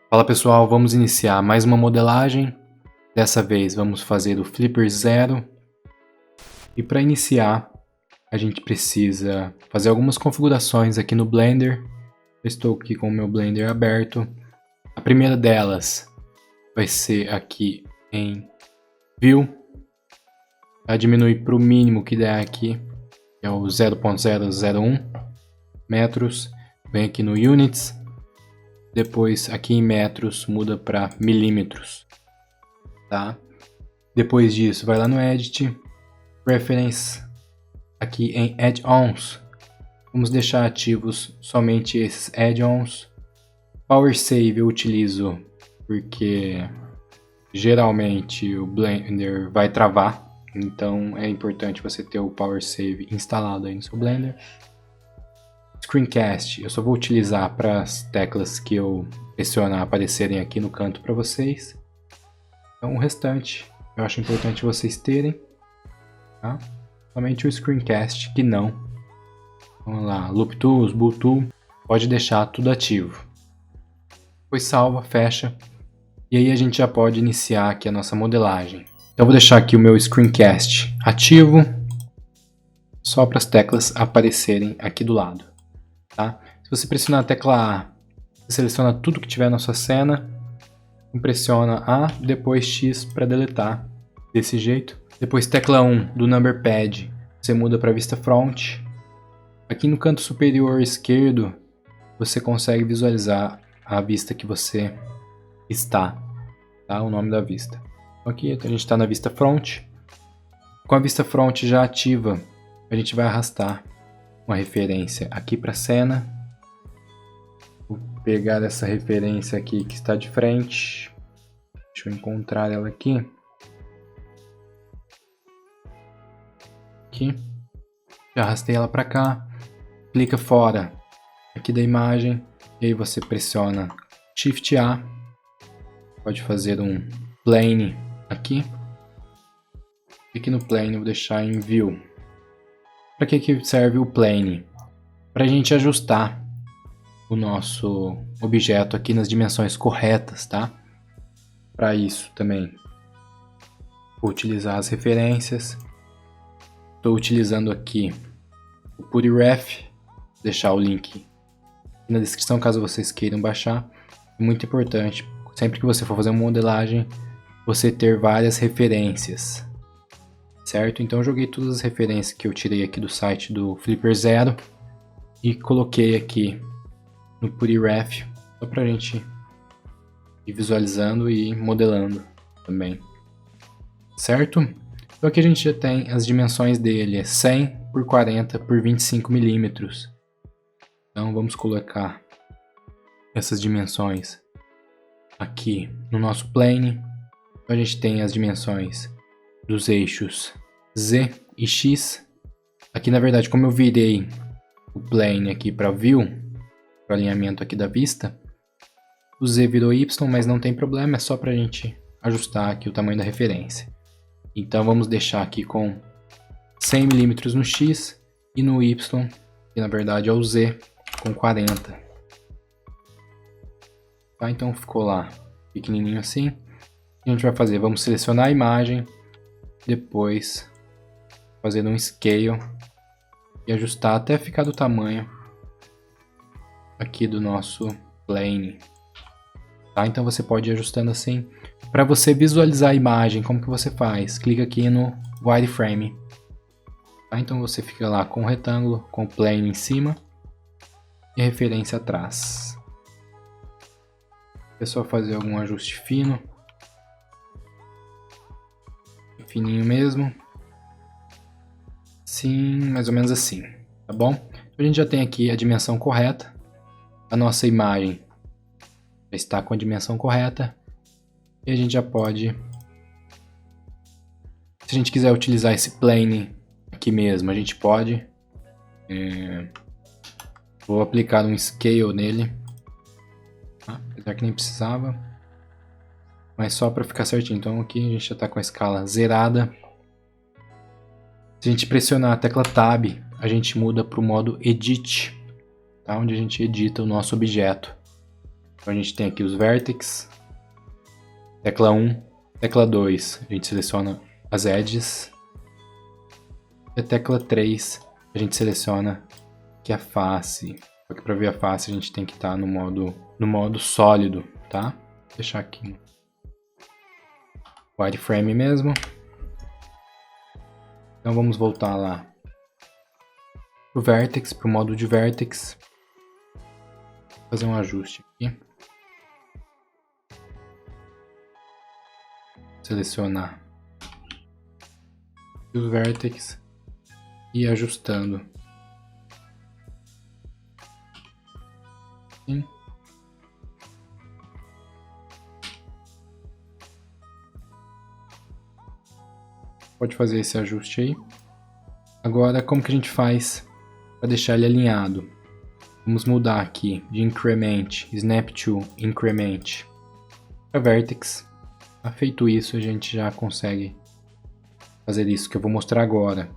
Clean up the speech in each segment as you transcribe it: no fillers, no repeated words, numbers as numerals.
Fala pessoal, vamos iniciar mais uma modelagem. Dessa vez vamos fazer o Flipper Zero. E para iniciar, a gente precisa fazer algumas configurações aqui no Blender. Eu estou aqui com o meu Blender aberto. A primeira delas vai ser aqui em View. Vai diminuir para o mínimo que der aqui, que é o 0.001 metros. Vem aqui no Units. Depois aqui em metros muda para milímetros, tá? Depois disso vai lá no Edit, Preference, aqui em Add-ons, vamos deixar ativos somente esses Add-ons. Power Save eu utilizo porque geralmente o Blender vai travar, então é importante você ter o Power Save instalado aí no seu Blender. Screencast eu só vou utilizar para as teclas que eu pressionar aparecerem aqui no canto para vocês. Então o restante eu acho importante vocês terem, tá? Somente o Screencast que não. Vamos lá, Loop Tools, Bool Tool, pode deixar tudo ativo. Depois salva, fecha, e aí a gente já pode iniciar aqui a nossa modelagem. Então eu vou deixar aqui o meu Screencast ativo, só para as teclas aparecerem aqui do lado. Tá? Se você pressionar a tecla A, você seleciona tudo que tiver na sua cena, pressiona A, depois X para deletar, desse jeito. Depois tecla 1 do Number Pad, você muda para vista front. Aqui no canto superior esquerdo, você consegue visualizar a vista que você está, tá? O nome da vista. Aqui a gente está na vista front. Com a vista front já ativa, a gente vai arrastar uma referência aqui para a cena. Vou pegar essa referência aqui que está de frente. Deixa eu encontrar ela aqui. Aqui. Já arrastei ela para cá. Clica fora aqui da imagem. E aí você pressiona Shift A. Pode fazer um plane aqui. E aqui no plane eu vou deixar em View. Para que serve o plane? Para a gente ajustar o nosso objeto aqui nas dimensões corretas, tá? Para isso também vou utilizar as referências. Estou utilizando aqui o PutyRef, vou deixar o link na descrição caso vocês queiram baixar. É muito importante, sempre que você for fazer uma modelagem, você ter várias referências. Certo? Então eu joguei todas as referências que eu tirei aqui do site do Flipper Zero e coloquei aqui no PutyRef, só pra gente ir visualizando e modelando também. Certo? Então aqui a gente já tem as dimensões dele, é 100 por 40 por 25 milímetros. Então vamos colocar essas dimensões aqui no nosso plane. Então a gente tem as dimensões dos eixos Z e X. Aqui na verdade, como eu virei o plane aqui para View, para o alinhamento aqui da vista, o Z virou Y, mas não tem problema, é só para a gente ajustar aqui o tamanho da referência. Então vamos deixar aqui com 100 mm no X e no Y, que na verdade é o Z, com 40. Tá? Então ficou lá pequenininho assim. O que a gente vai fazer? Vamos selecionar a imagem, depois fazer um scale e ajustar até ficar do tamanho aqui do nosso plane. Tá? Então você pode ir ajustando assim. Para você visualizar a imagem, como que você faz? Clica aqui no wireframe. Tá? Então você fica lá com o retângulo, com o plane em cima e a referência atrás. É só fazer algum ajuste fino. Fininho mesmo. Sim, mais ou menos assim, tá bom? A gente já tem aqui a dimensão correta. A nossa imagem já está com a dimensão correta. E a gente já pode... Se a gente quiser utilizar esse plane aqui mesmo, a gente pode. Vou aplicar um scale nele. Apesar que nem precisava. Mas só para ficar certinho. Então aqui a gente já está com a escala zerada. Se a gente pressionar a tecla Tab, a gente muda para o modo Edit, tá? Onde a gente edita o nosso objeto. Então a gente tem aqui os vértices, tecla 1, tecla 2, a gente seleciona as edges, e a tecla 3, a gente seleciona aqui a face. Só que para ver a face a gente tem que estar no modo sólido, tá? Vou deixar aqui no wireframe mesmo. Então vamos voltar lá pro Vertex, pro modo de Vertex. Vou fazer um ajuste aqui. Selecionar os Vertex e ir ajustando. Assim. Pode fazer esse ajuste aí. Agora, como que a gente faz para deixar ele alinhado? Vamos mudar aqui de Increment, Snap to Increment para Vertex. Feito isso, a gente já consegue fazer isso que eu vou mostrar agora.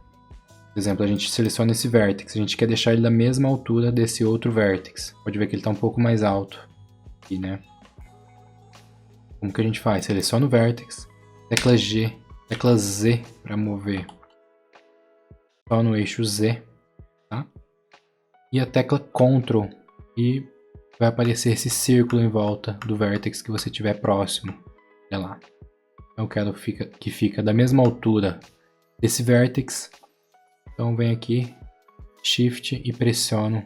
Por exemplo, a gente seleciona esse Vertex, a gente quer deixar ele da mesma altura desse outro Vertex. Pode ver que ele está um pouco mais alto aqui, né? Como que a gente faz? Seleciona o Vertex, tecla G, tecla Z para mover só no eixo Z, tá? E a tecla Ctrl e vai aparecer esse círculo em volta do Vertex que você tiver próximo. Olha lá. Eu quero que fica da mesma altura desse Vertex. Então vem aqui, Shift e pressiono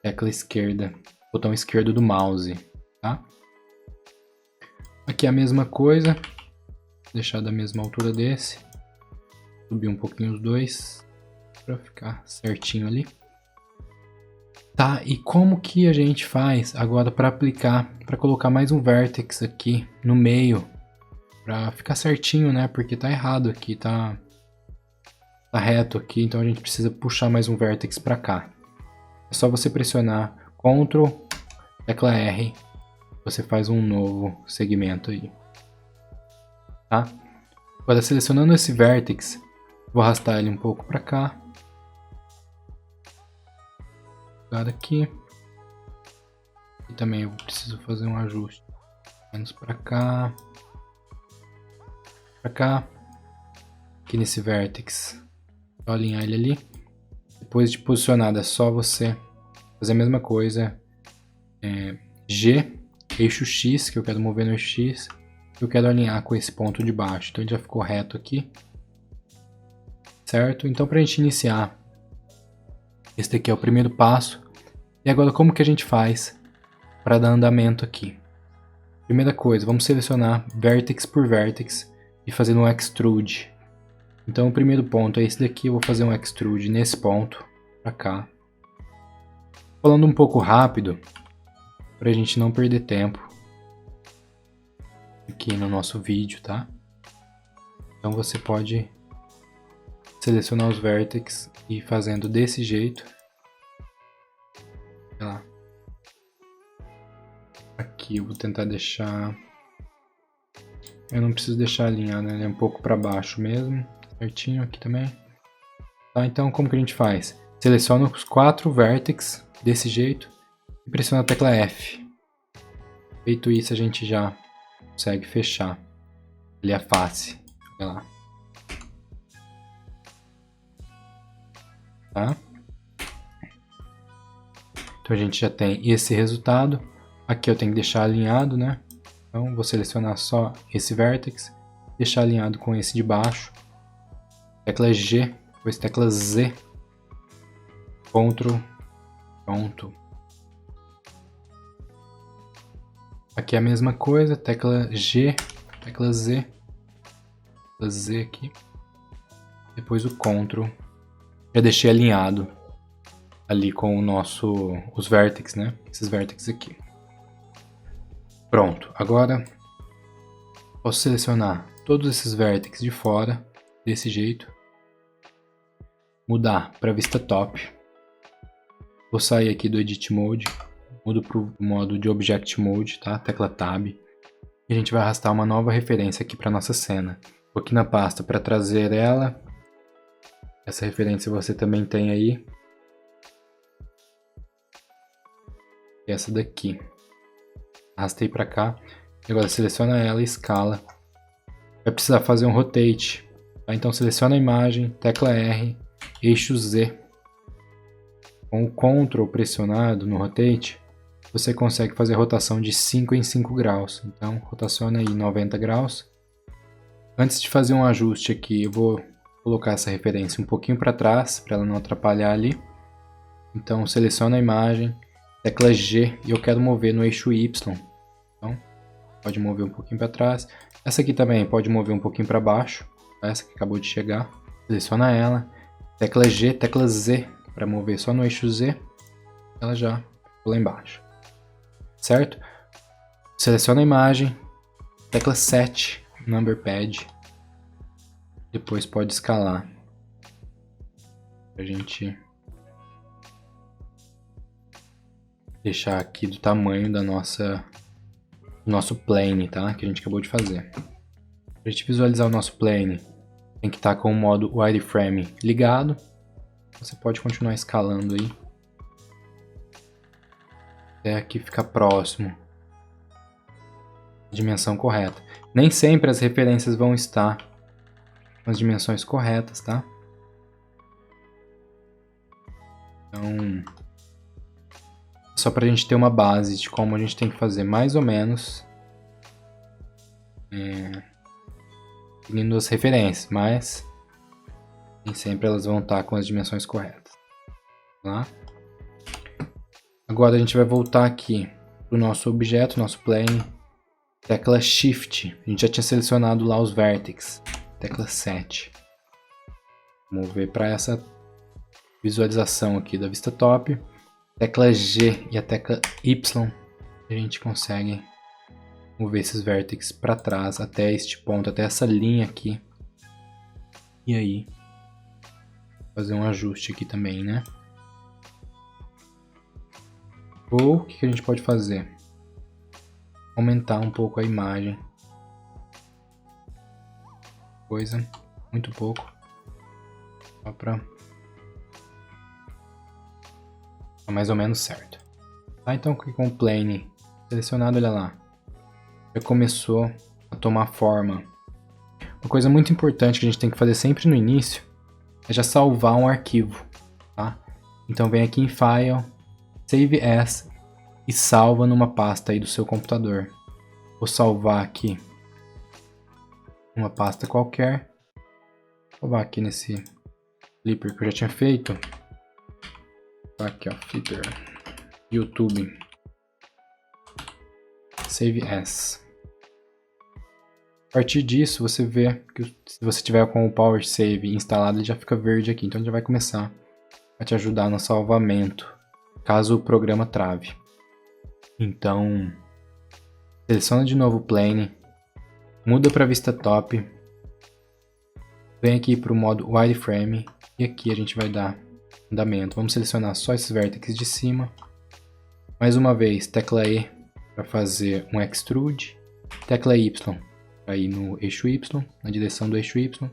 tecla esquerda, botão esquerdo do mouse, tá? Aqui é a mesma coisa, deixar da mesma altura desse, subir um pouquinho os dois para ficar certinho ali. Tá, e como que a gente faz agora para aplicar, para colocar mais um Vertex aqui no meio, para ficar certinho, né? Porque tá errado aqui, tá reto aqui, então a gente precisa puxar mais um Vertex para cá. É só você pressionar Ctrl, tecla R, você faz um novo segmento aí, tá? Agora selecionando esse Vertex, vou arrastar ele um pouco para cá. Aqui. E também eu preciso fazer um ajuste. Menos para cá. Para cá. Aqui nesse Vertex. Só alinhar ele ali. Depois de posicionado, é só você fazer a mesma coisa. G, eixo X, que eu quero mover no eixo X. Eu quero alinhar com esse ponto de baixo. Então ele já ficou reto aqui. Certo? Então para a gente iniciar, esse daqui é o primeiro passo. E agora como que a gente faz para dar andamento aqui? Primeira coisa, vamos selecionar Vertex por Vertex e fazer um Extrude. Então o primeiro ponto é esse daqui, eu vou fazer um Extrude nesse ponto, para cá. Falando um pouco rápido, para a gente não perder tempo aqui no nosso vídeo, tá? Então você pode selecionar os Vertex e ir fazendo desse jeito. Olha lá. Aqui eu vou tentar deixar... Eu não preciso deixar alinhado, né? Ele é um pouco para baixo mesmo. Certinho aqui também. Tá, então como que a gente faz? Seleciona os 4 Vertex desse jeito e pressiona a tecla F. Feito isso, a gente já consegue fechar ali a face. Olha lá. Tá? Então a gente já tem esse resultado. Aqui eu tenho que deixar alinhado, né? Então vou selecionar só esse Vertex, deixar alinhado com esse de baixo. Tecla G, depois tecla Z, Ctrl, pronto. Aqui é a mesma coisa, tecla G, tecla Z aqui. Depois o Ctrl. Já deixei alinhado ali com os Vertex, né? Esses Vertex aqui. Pronto, agora posso selecionar todos esses Vertex de fora, desse jeito. Mudar para vista top. Vou sair aqui do Edit Mode, mudo para o modo de Object Mode, tá? Tecla Tab. E a gente vai arrastar uma nova referência aqui para nossa cena. Vou aqui na pasta para trazer ela. Essa referência você também tem aí. Essa daqui. Arrastei para cá. Agora seleciona ela e escala. Vai precisar fazer um rotate. Tá? Então seleciona a imagem, tecla R, eixo Z. Com o Ctrl pressionado no rotate, você consegue fazer rotação de 5 em 5 graus. Então rotaciona aí 90 graus. Antes de fazer um ajuste aqui, eu vou colocar essa referência um pouquinho para trás, para ela não atrapalhar ali. Então seleciona a imagem, tecla G, e eu quero mover no eixo Y. Então pode mover um pouquinho para trás. Essa aqui também pode mover um pouquinho para baixo. Essa que acabou de chegar. Seleciona ela, tecla G, tecla Z, para mover só no eixo Z. Ela já ficou lá embaixo. Certo? Seleciona a imagem, tecla 7, number pad. Depois pode escalar. A gente deixar aqui do tamanho da do nosso plane, tá? Que a gente acabou de fazer. Para a gente visualizar o nosso plane, tem que estar com o modo wireframe ligado. Você pode continuar escalando aí até aqui ficar próximo da dimensão correta. Nem sempre as referências vão estar com as dimensões corretas, tá? Então, só para a gente ter uma base de como a gente tem que fazer mais ou menos, seguindo as referências, mas nem sempre elas vão estar com as dimensões corretas. Tá? Agora a gente vai voltar aqui para o nosso objeto, nosso plane, tecla Shift. A gente já tinha selecionado lá os vértices, tecla 7. Mover para essa visualização aqui da vista top. Tecla G e a tecla Y, a gente consegue mover esses vértices para trás até este ponto, até essa linha aqui. E aí, fazer um ajuste aqui também, né? Ou o que a gente pode fazer? Aumentar um pouco a imagem. Coisa, muito pouco. Só para mais ou menos certo. Tá, então aqui com o plane selecionado, olha lá. Já começou a tomar forma. Uma coisa muito importante que a gente tem que fazer sempre no início é já salvar um arquivo, tá? Então vem aqui em File, Save As e salva numa pasta aí do seu computador. Vou salvar aqui uma pasta qualquer. Vou salvar aqui nesse Flipper que eu já tinha feito. Aqui, ó, Flipper, YouTube, Save As. A partir disso, você vê que se você tiver com o Power Save instalado, ele já fica verde aqui. Então ele já vai começar a te ajudar no salvamento, caso o programa trave. Então, seleciona de novo o plane, muda para vista top, vem aqui para o modo wireframe e aqui a gente vai dar andamento. Vamos selecionar só esses vértices de cima. Mais uma vez, tecla E para fazer um extrude, tecla Y para ir no eixo Y, na direção do eixo Y,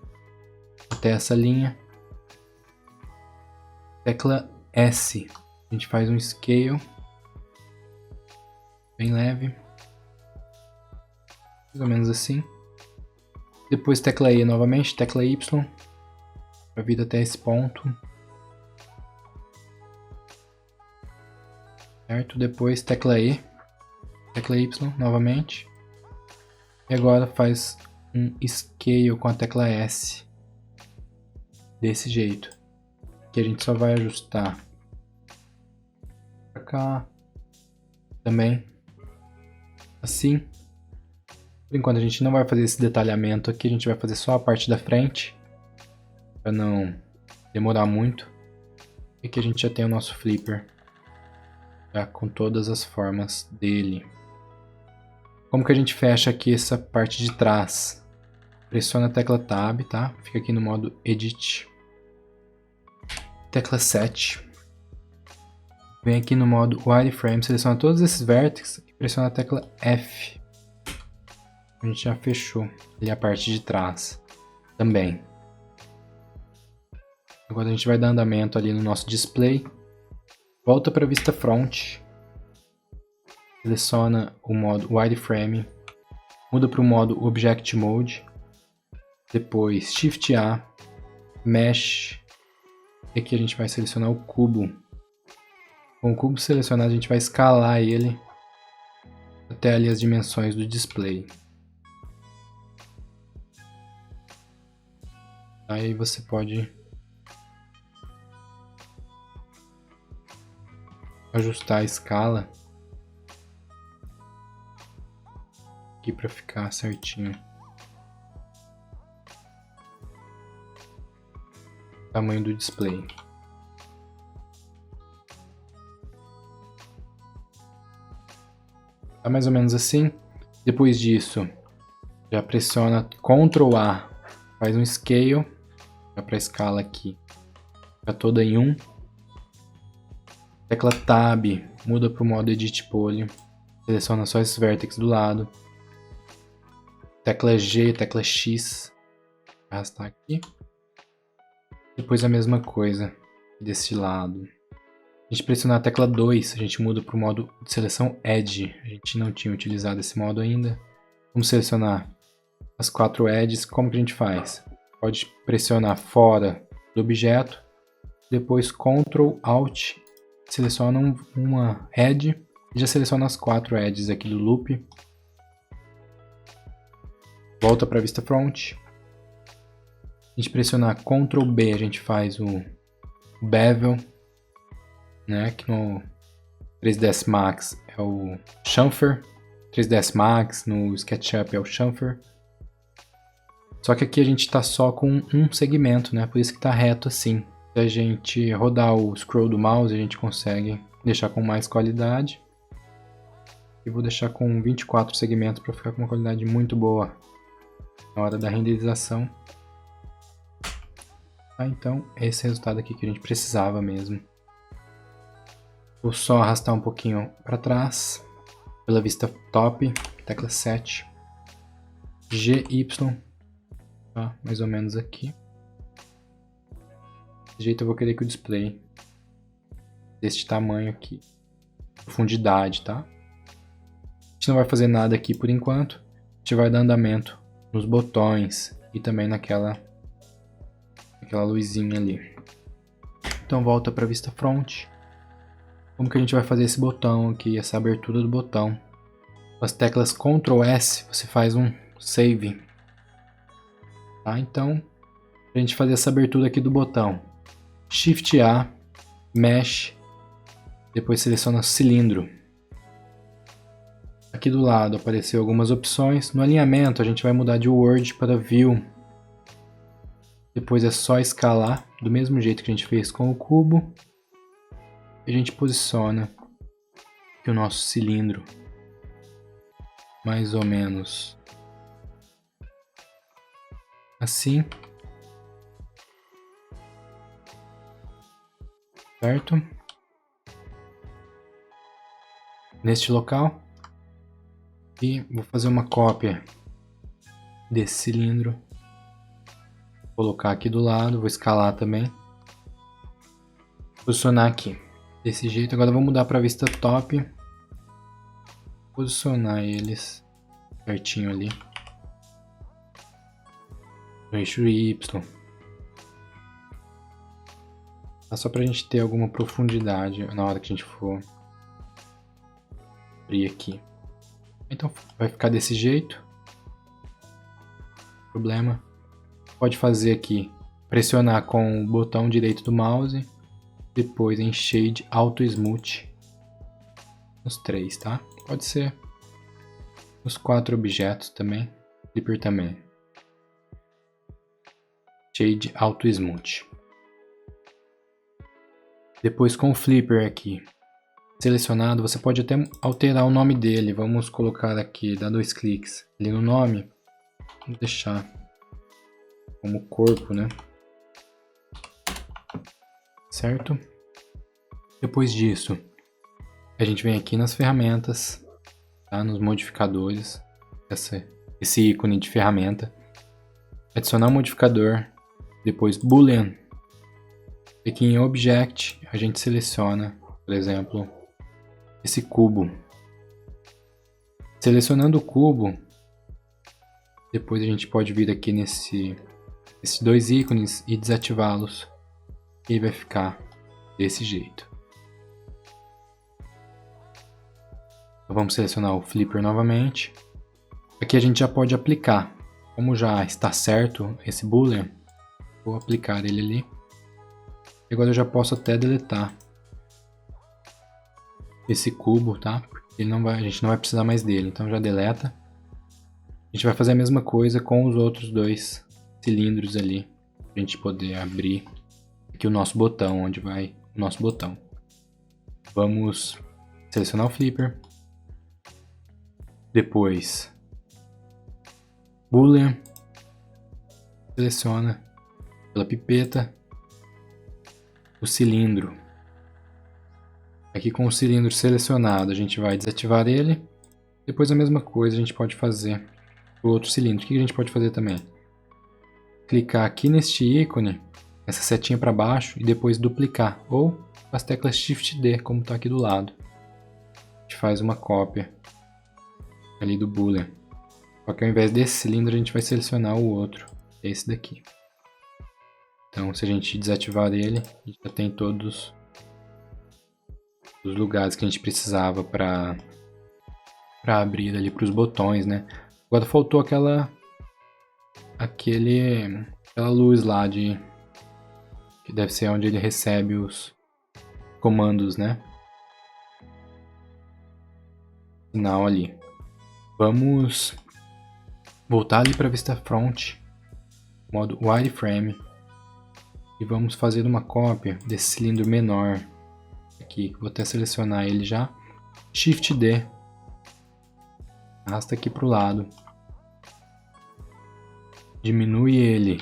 até essa linha. Tecla S, a gente faz um scale, bem leve, mais ou menos assim. Depois tecla E novamente, tecla Y, para vir até esse ponto. Certo? Depois tecla E, tecla Y novamente. E agora faz um scale com a tecla S. Desse jeito. Que a gente só vai ajustar para cá. Também. Assim. Por enquanto a gente não vai fazer esse detalhamento aqui. A gente vai fazer só a parte da frente. Para não demorar muito. E aqui a gente já tem o nosso flipper. Já com todas as formas dele. Como que a gente fecha aqui essa parte de trás? Pressiona a tecla Tab, tá? Fica aqui no modo Edit. Tecla 7. Vem aqui no modo Wireframe, seleciona todos esses vértices e pressiona a tecla F. A gente já fechou ali a parte de trás também. Agora a gente vai dar andamento ali no nosso display. Volta para a vista front. seleciona o modo Wireframe, muda para o modo Object Mode, depois Shift A, Mesh, e aqui a gente vai selecionar o cubo. Com o cubo selecionado a gente vai escalar ele até ali as dimensões do display. Aí você pode ajustar a escala aqui para ficar certinho. Tamanho do display. Tá mais ou menos assim. Depois disso, já pressiona Ctrl A, faz um scale, já para a escala aqui, fica toda em 1. Tecla Tab, muda para o modo Edit Poly, seleciona só esses vértices do lado. Tecla G, tecla X, arrastar aqui. Depois a mesma coisa desse lado. A gente pressionar a tecla 2, a gente muda para o modo de seleção Edge. A gente não tinha utilizado esse modo ainda. Vamos selecionar as 4 edges. Como que a gente faz? Pode pressionar fora do objeto, depois Ctrl Alt, seleciona uma edge e já seleciona as 4 edges aqui do loop. Volta para a vista front. A gente pressionar Ctrl B, a gente faz o bevel, né? Que no 3ds Max é o chamfer, 3ds Max no SketchUp é o chamfer. Só que aqui a gente está só com um segmento, né? Por isso que está reto assim. Se a gente rodar o scroll do mouse, a gente consegue deixar com mais qualidade. E vou deixar com 24 segmentos para ficar com uma qualidade muito boa na hora da renderização. Ah, então, esse resultado aqui que a gente precisava mesmo. Vou só arrastar um pouquinho para trás, pela vista top, tecla 7, GY, tá? Mais ou menos aqui. Desse jeito eu vou querer que o display deste tamanho aqui, profundidade, tá? A gente não vai fazer nada aqui por enquanto, a gente vai dar andamento nos botões e também naquela luzinha ali. Então volta para a vista front. Como que a gente vai fazer esse botão aqui, essa abertura do botão? Com as teclas Ctrl S, você faz um save. Tá? Então, para a gente fazer essa abertura aqui do botão, Shift A, Mesh, depois seleciona cilindro. Aqui do lado apareceu algumas opções. No alinhamento a gente vai mudar de Word para View. Depois é só escalar, do mesmo jeito que a gente fez com o cubo. A gente posiciona aqui o nosso cilindro, mais ou menos assim. Certo? Neste local. E vou fazer uma cópia desse cilindro. Vou colocar aqui do lado, vou escalar também. Posicionar aqui. Desse jeito. Agora eu vou mudar para a vista top. Posicionar eles certinho ali. No eixo Y. Só para a gente ter alguma profundidade na hora que a gente for abrir aqui. Então vai ficar desse jeito. Problema. Pode fazer aqui, pressionar com o botão direito do mouse, depois em Shade Auto Smooth, nos 3, tá? Pode ser nos 4 objetos também, Flipper também. Shade Auto Smooth. Depois com o Flipper aqui selecionado, você pode até alterar o nome dele. Vamos colocar aqui, dar 2 cliques ali no nome, vamos deixar como corpo, né? Certo? Depois disso, a gente vem aqui nas ferramentas, tá? Nos modificadores, esse ícone de ferramenta, adicionar um modificador, depois Boolean. Aqui em Object, a gente seleciona, por exemplo, esse cubo. Selecionando o cubo, depois a gente pode vir aqui nesses dois ícones e desativá-los. E vai ficar desse jeito. Então vamos selecionar o flipper novamente. Aqui a gente já pode aplicar. Como já está certo esse boolean, vou aplicar ele ali. E agora eu já posso até deletar esse cubo, tá? Porque a gente não vai precisar mais dele, então já deleta. A gente vai fazer a mesma coisa com os outros dois cilindros ali, pra gente poder abrir aqui o nosso botão, onde vai o nosso botão. Vamos selecionar o flipper. Depois, boolean. Seleciona pela pipeta o cilindro. Aqui com o cilindro selecionado, a gente vai desativar ele. Depois a mesma coisa a gente pode fazer para o outro cilindro. O que a gente pode fazer também? Clicar aqui neste ícone, essa setinha para baixo, e depois duplicar. Ou as teclas Shift D, como está aqui do lado. A gente faz uma cópia ali do boolean. Só que ao invés desse cilindro, a gente vai selecionar o outro, esse daqui. Então, se a gente desativar ele, a gente já tem todos os lugares que a gente precisava para abrir ali para os botões, né? Agora faltou aquela luz lá que deve ser onde ele recebe os comandos, né? Sinal ali. Vamos voltar ali para a vista front, modo wireframe, e vamos fazer uma cópia desse cilindro menor aqui. Vou até selecionar ele já. Shift D. Arrasta aqui para o lado. Diminui ele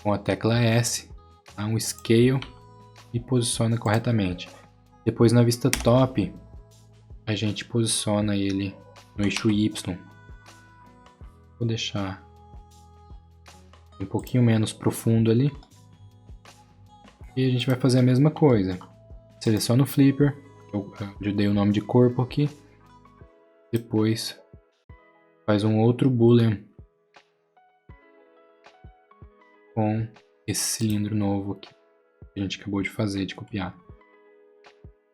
com a tecla S, dá um scale e posiciona corretamente. Depois na vista top, a gente posiciona ele no eixo Y. Vou deixar um pouquinho menos profundo ali. E a gente vai fazer a mesma coisa. Seleciona o flipper, eu dei o nome de corpo aqui. Depois faz um outro boolean com esse cilindro novo aqui que a gente acabou de fazer, de copiar.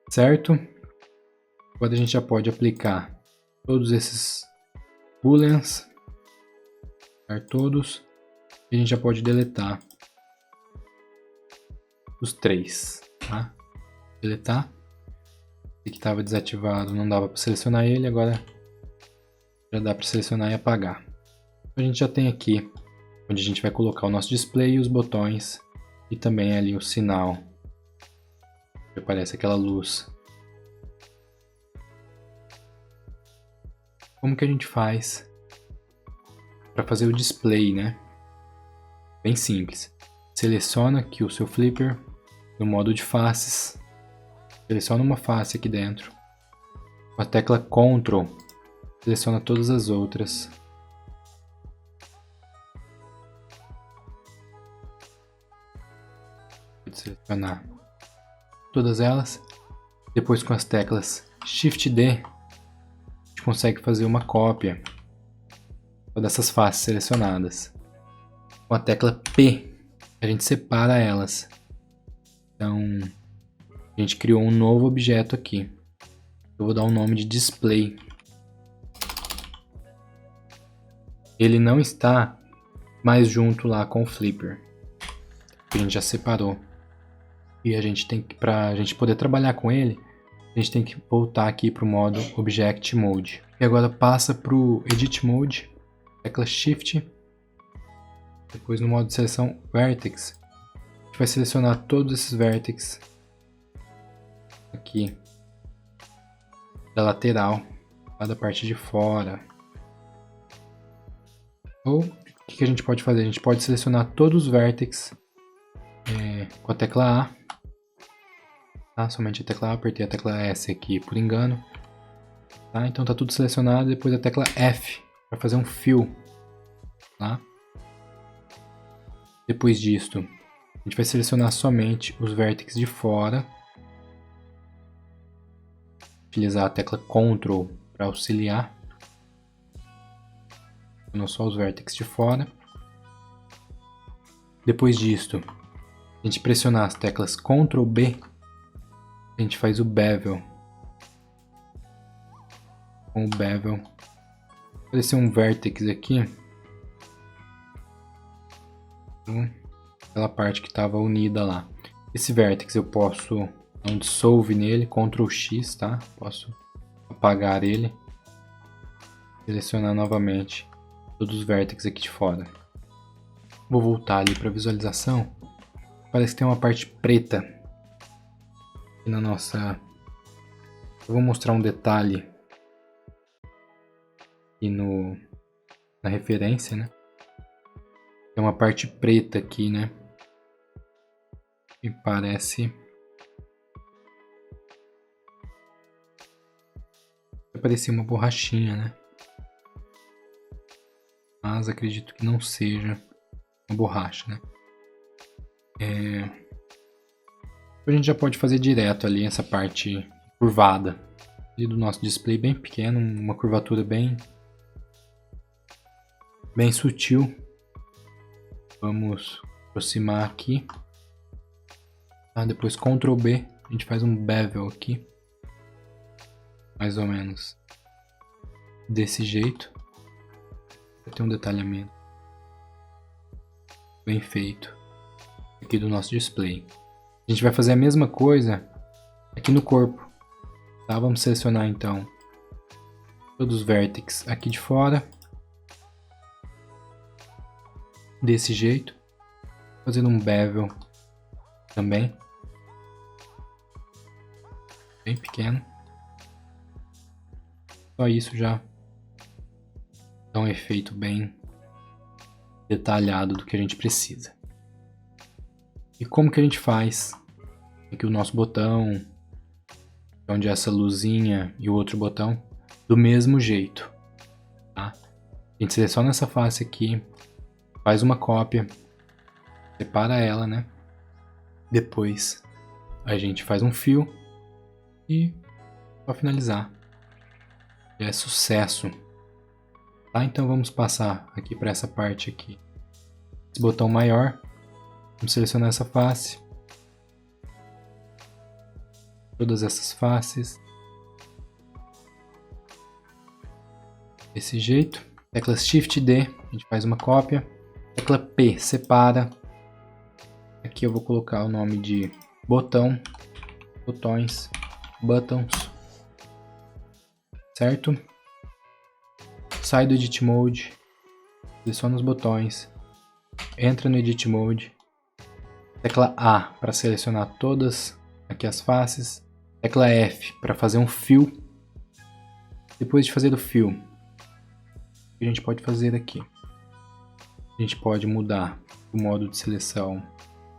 Certo? Agora a gente já pode aplicar todos esses booleans. Todos. E a gente já pode deletar os três, tá? Deletar. Esse que estava desativado, não dava para selecionar ele, agora já dá para selecionar e apagar. Então a gente já tem aqui onde a gente vai colocar o nosso display e os botões e também ali o sinal. Que aparece aquela luz. Como que a gente faz para fazer o display, né? Bem simples. Seleciona aqui o seu flipper no modo de faces. Seleciona uma face aqui dentro. Com a tecla Ctrl, seleciona todas as outras. Pode selecionar todas elas. Depois com as teclas Shift D, a gente consegue fazer uma cópia dessas faces selecionadas. Com a tecla P, a gente separa elas. Então, a gente criou um novo objeto aqui. Eu vou dar um nome de display. Ele não está mais junto lá com o flipper, que a gente já separou. E a gente tem que, para a gente poder trabalhar com ele, a gente tem que voltar aqui para o modo Object Mode. E agora passa para o Edit Mode, tecla Shift. Depois no modo de seleção Vertex, a gente vai selecionar todos esses vértices aqui da lateral, lá da parte de fora. Ou o que a gente pode fazer? A gente pode selecionar todos os vértices com a tecla A. Tá? Somente a tecla A, apertei a tecla S aqui por engano. Tá? Então tá tudo selecionado, depois a tecla F para fazer um fill. Tá? Depois disto, a gente vai selecionar somente os vértices de fora. Utilizar a tecla Ctrl para auxiliar. Não só os vértices de fora. Depois disto, a gente pressionar as teclas Ctrl B, a gente faz o bevel. Com o bevel, aparecer um vértice aqui, aquela parte que estava unida lá. Esse vértice eu posso dar um dissolve nele, Ctrl X, tá? Posso apagar ele, selecionar novamente todos os vértices aqui de fora. Vou voltar ali para visualização. Parece que tem uma parte preta aqui na nossa. Eu vou mostrar um detalhe aqui na referência, né? Tem uma parte preta aqui, né? E parece parecia uma borrachinha, né? Mas acredito que não seja uma borracha, né? A gente já pode fazer direto ali essa parte curvada ali do nosso display, bem pequeno, uma curvatura bem sutil. Vamos aproximar aqui. Depois Ctrl B, a gente faz um bevel aqui, mais ou menos desse jeito. Tem um detalhamento bem feito aqui do nosso display. A gente vai fazer a mesma coisa aqui no corpo, tá? Vamos selecionar então todos os vértices aqui de fora, desse jeito, fazendo um bevel também, bem pequeno. Só isso já dá um efeito bem detalhado do que a gente precisa. E como que a gente faz aqui o nosso botão, onde é essa luzinha e o outro botão, do mesmo jeito, tá? A gente seleciona essa face aqui, faz uma cópia, separa ela, né? Depois a gente faz um fio e para finalizar é sucesso, tá? Então vamos passar aqui para essa parte aqui, esse botão maior, vamos selecionar essa face, todas essas faces, desse jeito. Tecla Shift D, a gente faz uma cópia. Tecla P, separa. Aqui eu vou colocar o nome de botão, botões, buttons, certo? Sai do Edit Mode, seleciona os botões, entra no Edit Mode. Tecla A para selecionar todas aqui as faces. Tecla F para fazer um fio. Depois de fazer o fio, o que a gente pode fazer aqui? A gente pode mudar o modo de seleção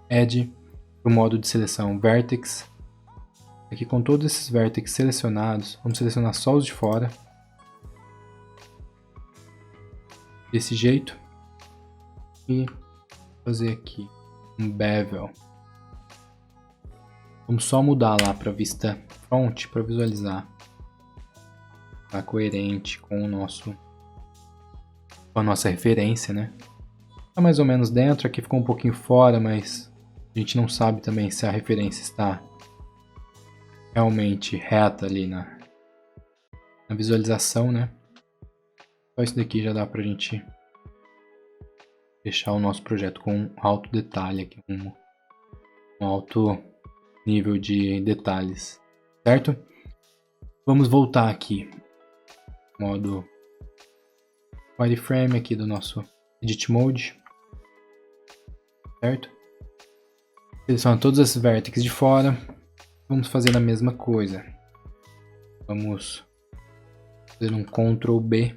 Edge para o modo de seleção Vertex. Aqui com todos esses vértices selecionados, vamos selecionar só os de fora. Desse jeito. E fazer aqui um bevel. Vamos só mudar lá para vista front para visualizar. Tá coerente com a nossa referência, né? Tá mais ou menos dentro, aqui ficou um pouquinho fora, mas a gente não sabe também se a referência está realmente reta ali na visualização, né? Só isso daqui já dá pra gente deixar o nosso projeto com um alto detalhe aqui, um alto nível de detalhes, certo? Vamos voltar aqui, modo wireframe aqui do nosso Edit Mode, certo? Seleciona todos esses vértices de fora, vamos fazer a mesma coisa, vamos fazer um Ctrl B,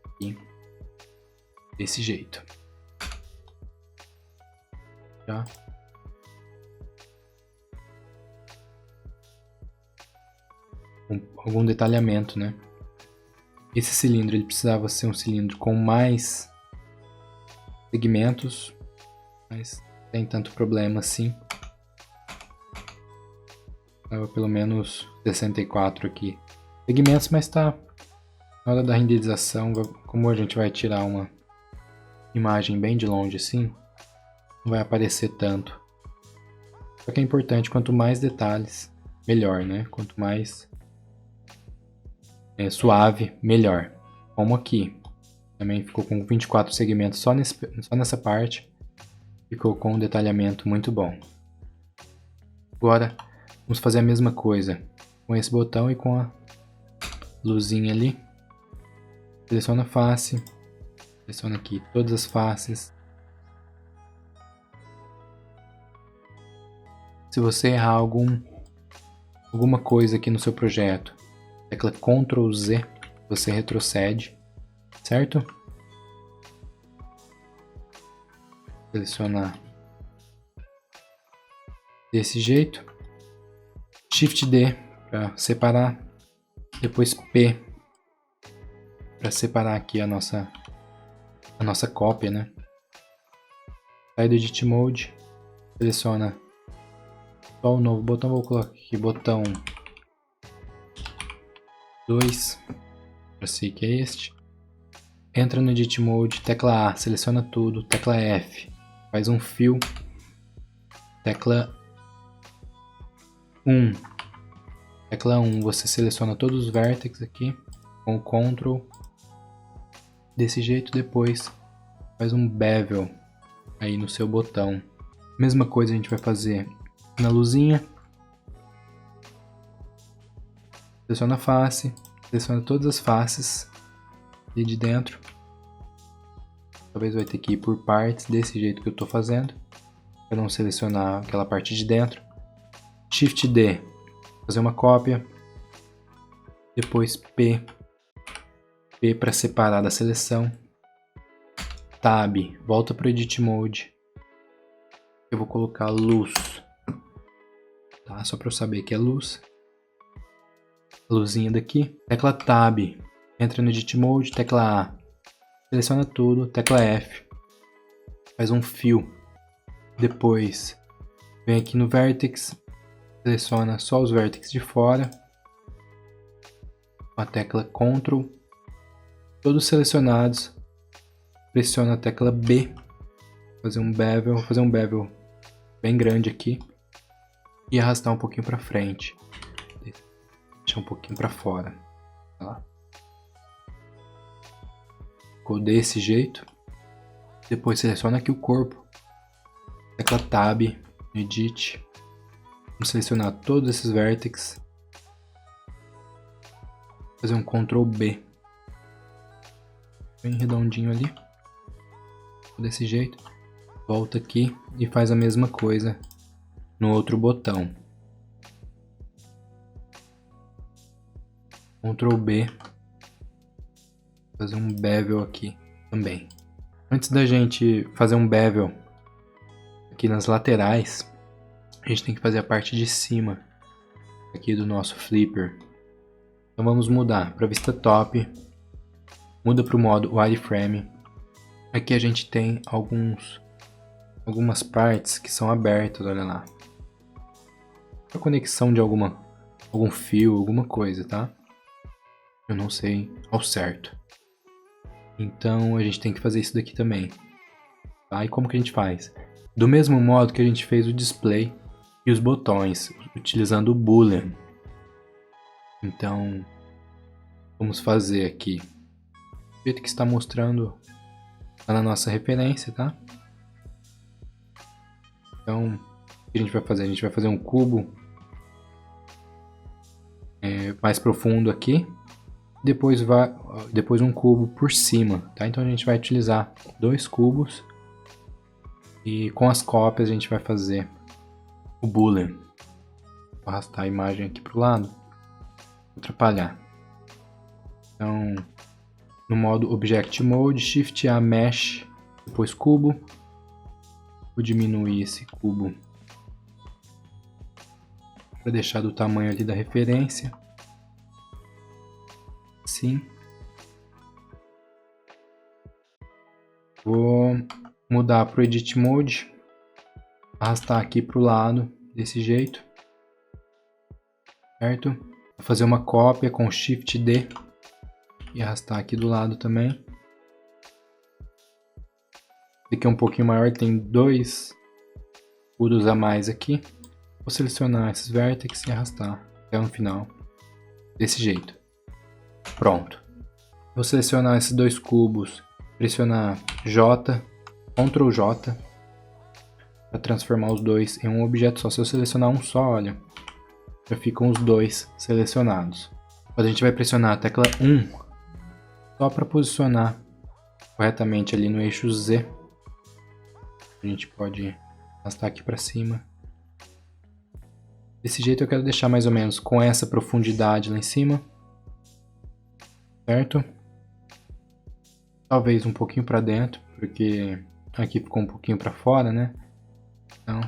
aqui, desse jeito, já. Algum detalhamento, né? Esse cilindro ele precisava ser um cilindro com mais segmentos, mas não tem tanto problema assim. Tava pelo menos 64 aqui segmentos, mas tá na hora da renderização, como a gente vai tirar uma imagem bem de longe assim, não vai aparecer tanto. Só que é importante, quanto mais detalhes, melhor, né? Quanto mais suave, melhor. Como aqui. Também ficou com 24 segmentos só nessa parte. Ficou com um detalhamento muito bom. Agora, vamos fazer a mesma coisa com esse botão e com a luzinha ali. Seleciona a face. Seleciona aqui todas as faces. Se você errar alguma coisa aqui no seu projeto, tecla Ctrl Z, você retrocede, certo? Selecionar desse jeito. Shift D para separar. Depois P para separar aqui a nossa cópia, né? Sai do Edit Mode. Seleciona só o novo botão. Vou colocar aqui botão 2. Já sei que é este. Entra no Edit Mode, tecla A, seleciona tudo, tecla F, faz um fio, tecla 1, tecla 1, você seleciona todos os vértices aqui, com o Ctrl, desse jeito. Depois faz um bevel aí no seu botão. Mesma coisa a gente vai fazer na luzinha, seleciona a face, seleciona todas as faces e de dentro. Talvez vai ter que ir por partes, desse jeito que eu estou fazendo, para não selecionar aquela parte de dentro. Shift D, fazer uma cópia. Depois P para separar da seleção. Tab, volta para o Edit Mode. Eu vou colocar luz, tá? Só para eu saber que é luz. A luzinha daqui. Tecla Tab, entra no Edit Mode, tecla A. Seleciona tudo, tecla F, faz um fio. Depois vem aqui no Vertex, seleciona só os vértices de fora, com a tecla Ctrl, todos selecionados, pressiona a tecla B, fazer um bevel bem grande aqui e arrastar um pouquinho para frente, deixar um pouquinho para fora, tá? Ficou desse jeito. Depois seleciona aqui o corpo, tecla Tab, Edit, vamos selecionar todos esses vértices, fazer um Ctrl B, bem redondinho ali, desse jeito. Volta aqui e faz a mesma coisa no outro botão, Ctrl B, fazer um bevel aqui também. Antes da gente fazer um bevel aqui nas laterais, a gente tem que fazer a parte de cima aqui do nosso flipper. Então vamos mudar para vista top, muda para o modo wireframe. Aqui a gente tem algumas partes que são abertas, olha lá. A conexão de algum fio, alguma coisa, tá? Eu não sei ao certo. Então a gente tem que fazer isso daqui também. Tá? E como que a gente faz? Do mesmo modo que a gente fez o display e os botões, utilizando o Boolean. Então, vamos fazer aqui do jeito que está mostrando lá na nossa referência, tá? Então, o que a gente vai fazer? A gente vai fazer um cubo mais profundo aqui. Depois um cubo por cima, tá? Então a gente vai utilizar 2 cubos e com as cópias a gente vai fazer o Boolean. Vou arrastar a imagem aqui para o lado, vou atrapalhar. Então, no modo Object Mode, Shift A Mesh, depois cubo. Vou diminuir esse cubo para deixar do tamanho ali da referência. Sim. Vou mudar para o Edit Mode, arrastar aqui para o lado, desse jeito, certo? Vou fazer uma cópia com Shift D e arrastar aqui do lado também. Esse aqui é um pouquinho maior, tem 2 cubos a mais aqui. Vou selecionar esses vértices e arrastar até o final, desse jeito. Pronto. Vou selecionar esses 2 cubos, pressionar J, Ctrl J, para transformar os dois em um objeto só. Se eu selecionar um só, olha, já ficam os 2 selecionados. Agora a gente vai pressionar a tecla 1, só para posicionar corretamente ali no eixo Z. A gente pode arrastar aqui para cima. Desse jeito eu quero deixar mais ou menos com essa profundidade lá em cima. Certo? Talvez um pouquinho para dentro, porque aqui ficou um pouquinho para fora, né? Então,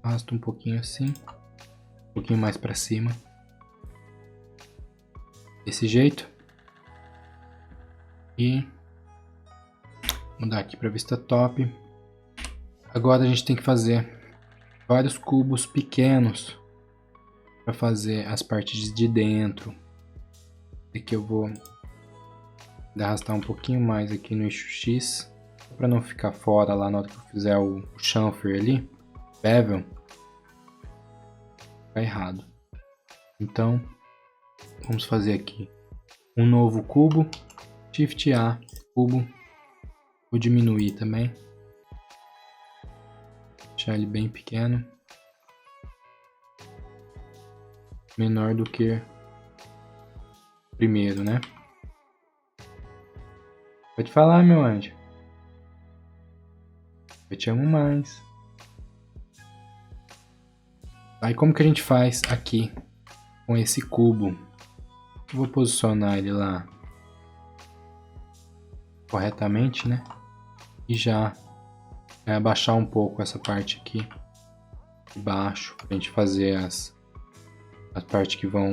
arrasto um pouquinho assim. Um pouquinho mais para cima. Desse jeito. E mudar aqui para vista top. Agora a gente tem que fazer vários cubos pequenos para fazer as partes de dentro. Aqui eu vou arrastar um pouquinho mais aqui no eixo X, para não ficar fora lá na hora que eu fizer o chamfer ali, bevel, ficar errado. Então, vamos fazer aqui um novo cubo, Shift A, cubo, vou diminuir também. Deixar ele bem pequeno, menor do que o primeiro, né? Pode falar, meu anjo. Eu te amo mais. Aí como que a gente faz aqui com esse cubo? Eu vou posicionar ele lá corretamente, né? E já abaixar um pouco essa parte aqui de baixo, pra gente fazer as partes que vão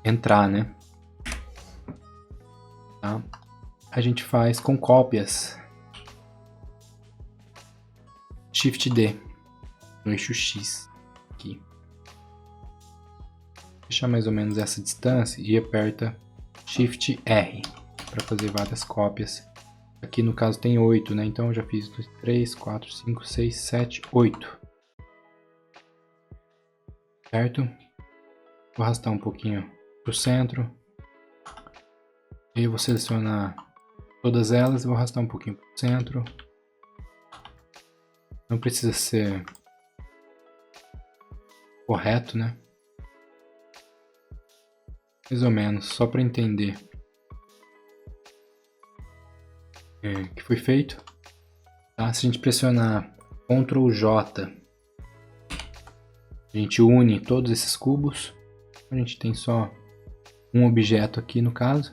entrar, né? Tá? A gente faz com cópias. Shift D no eixo X aqui. Deixar mais ou menos essa distância e aperta Shift R para fazer várias cópias. Aqui no caso tem 8, né? Então eu já fiz 2, 3, 4, 5, 6, 7, 8. Certo? Vou arrastar um pouquinho para o centro. E eu vou selecionar todas elas e vou arrastar um pouquinho para o centro. Não precisa ser correto, né? Mais ou menos, só para entender que foi feito. Tá? Se a gente pressionar Ctrl J, a gente une todos esses cubos. A gente tem só um objeto aqui no caso.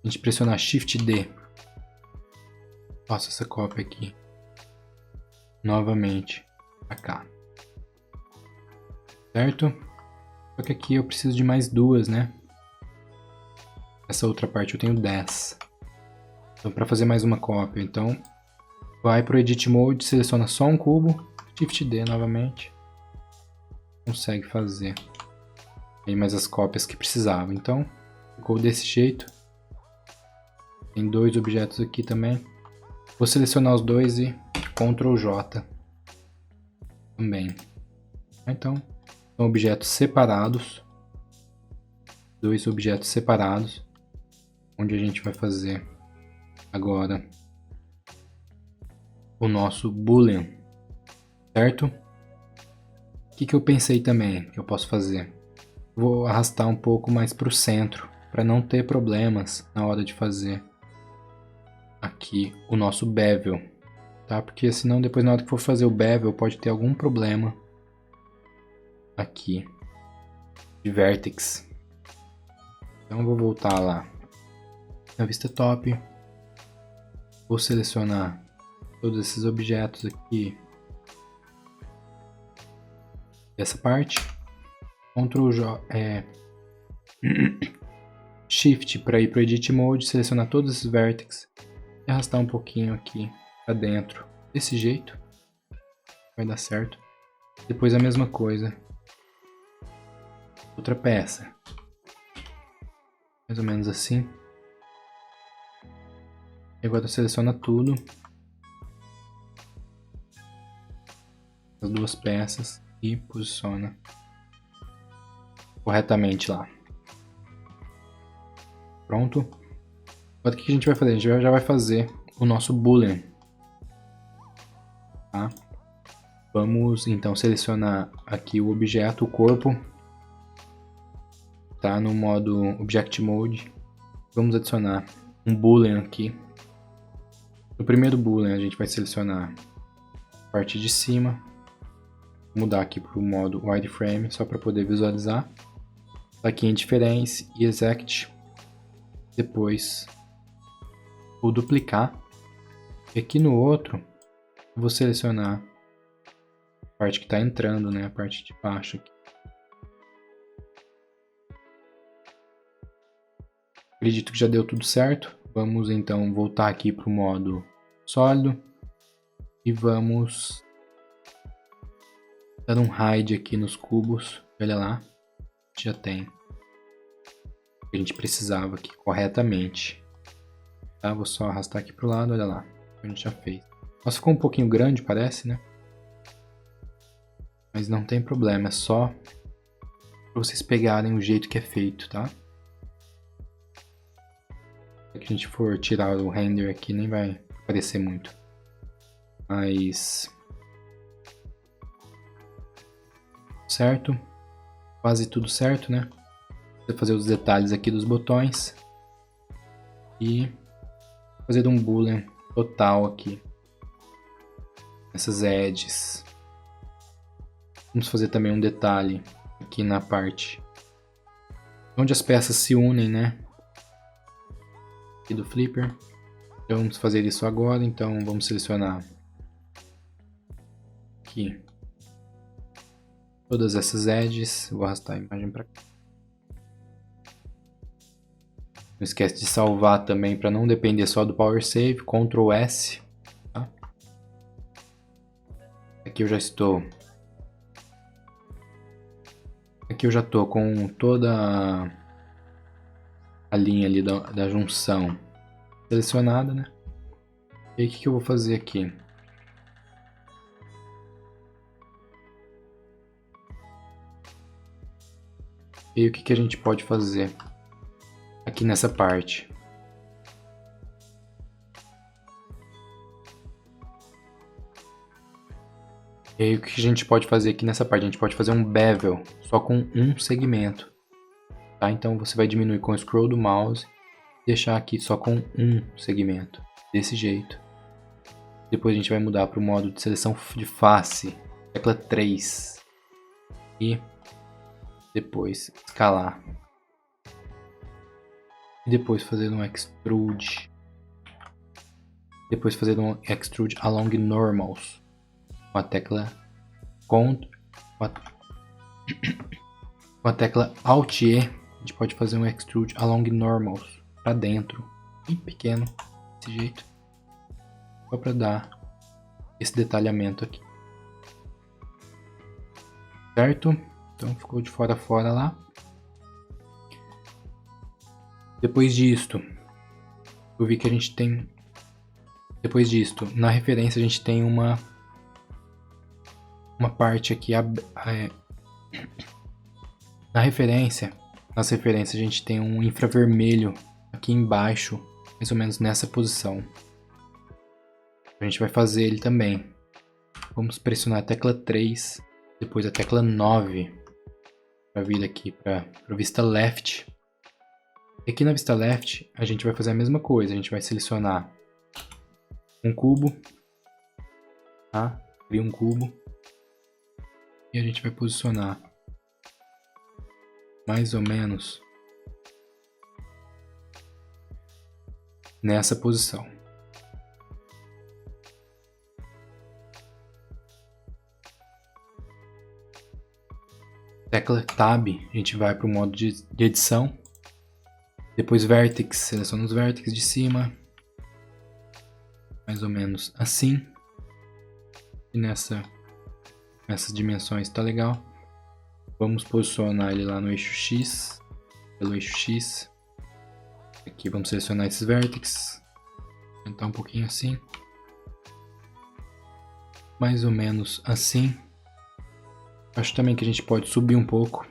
A gente pressionar Shift D, faço essa cópia aqui novamente para cá. Certo? Só que aqui eu preciso de mais 2, né? Essa outra parte eu tenho 10. Então, para fazer mais uma cópia, então vai para o Edit Mode, seleciona só um cubo, Shift D novamente, consegue fazer aí mais as cópias que precisava. Então, ficou desse jeito. Tem 2 objetos aqui também. Vou selecionar os 2 e Ctrl J também. Então, são objetos separados. 2 objetos separados, onde a gente vai fazer agora o nosso boolean, certo? O que eu pensei também que eu posso fazer? Vou arrastar um pouco mais para o centro, para não ter problemas na hora de fazer aqui o nosso bevel, tá? Porque senão depois na hora que for fazer o bevel pode ter algum problema aqui de vertex. Então eu vou voltar lá na vista top. Vou selecionar todos esses objetos aqui dessa parte. Ctrl J, Shift para ir para o Edit Mode, selecionar todos esses vértices e arrastar um pouquinho aqui para dentro. Desse jeito vai dar certo. Depois a mesma coisa. outra peça. Mais ou menos assim. E agora seleciona tudo. As duas peças e posiciona corretamente lá. Pronto. Agora o que a gente vai fazer? A gente já vai fazer o nosso boolean. Tá? Vamos então selecionar aqui o objeto, o corpo. Tá no modo Object Mode. Vamos adicionar um boolean aqui. No primeiro boolean a gente vai selecionar a parte de cima. Mudar aqui para o modo wireframe só para poder visualizar. Aqui em Difference e Exact. Depois vou duplicar. E aqui no outro eu vou selecionar a parte que está entrando, né? A parte de baixo aqui. Acredito que já deu tudo certo. Vamos então voltar aqui para o modo sólido. E vamos dar um hide aqui nos cubos. Olha lá. Já tem o que a gente precisava aqui corretamente. Tá? Vou só arrastar aqui para o lado. Olha lá. A gente já fez. Nossa, ficou um pouquinho grande, parece, né? Mas não tem problema. É só para vocês pegarem o jeito que é feito, tá? Se a gente for tirar o render aqui, nem vai aparecer muito. Mas... certo. Quase tudo certo, né? Vou fazer os detalhes aqui dos botões. E fazer um boolean total aqui. Essas edges. Vamos fazer também um detalhe aqui na parte onde as peças se unem, né? Aqui do Flipper. Então vamos fazer isso agora. Então vamos selecionar aqui todas essas edges. Vou arrastar a imagem para cá. Não esquece de salvar também para não depender só do Power Save. Ctrl S. Tá? Aqui eu já estou. Aqui eu já estou com toda a linha ali da junção selecionada, né? E aí o que eu vou fazer aqui? E aí o que a gente pode fazer aqui nessa parte? E aí o que a gente pode fazer aqui nessa parte? A gente pode fazer um bevel só com um segmento. Tá? Então você vai diminuir com o scroll do mouse e deixar aqui só com um segmento. Desse jeito. Depois a gente vai mudar para o modo de seleção de face. Tecla 3. E depois escalar. E depois fazer um extrude. Depois fazer um extrude along normals. Com a tecla com a tecla Alt E, a gente pode fazer um extrude along normals para dentro, bem pequeno, desse jeito, só para dar esse detalhamento aqui, certo? Então ficou de fora a fora lá. Depois disto, eu vi que a gente tem, depois disto, na referência a gente tem uma parte aqui, nas referências a gente tem um infravermelho aqui embaixo, mais ou menos nessa posição. A gente vai fazer ele também. Vamos pressionar a tecla 3, depois a tecla 9, para vir aqui para a vista left. E aqui na vista left a gente vai fazer a mesma coisa, a gente vai selecionar um cubo, tá? Cria um cubo. E a gente vai posicionar mais ou menos nessa posição. Tecla Tab, a gente vai para o modo de edição. Depois Vertex, seleciona os vértices de cima. Mais ou menos assim. E nessas dimensões tá legal. Vamos posicionar ele lá no eixo X, pelo eixo X. Aqui vamos selecionar esses vértices, aumentar um pouquinho assim. Mais ou menos assim. Acho também que a gente pode subir um pouco.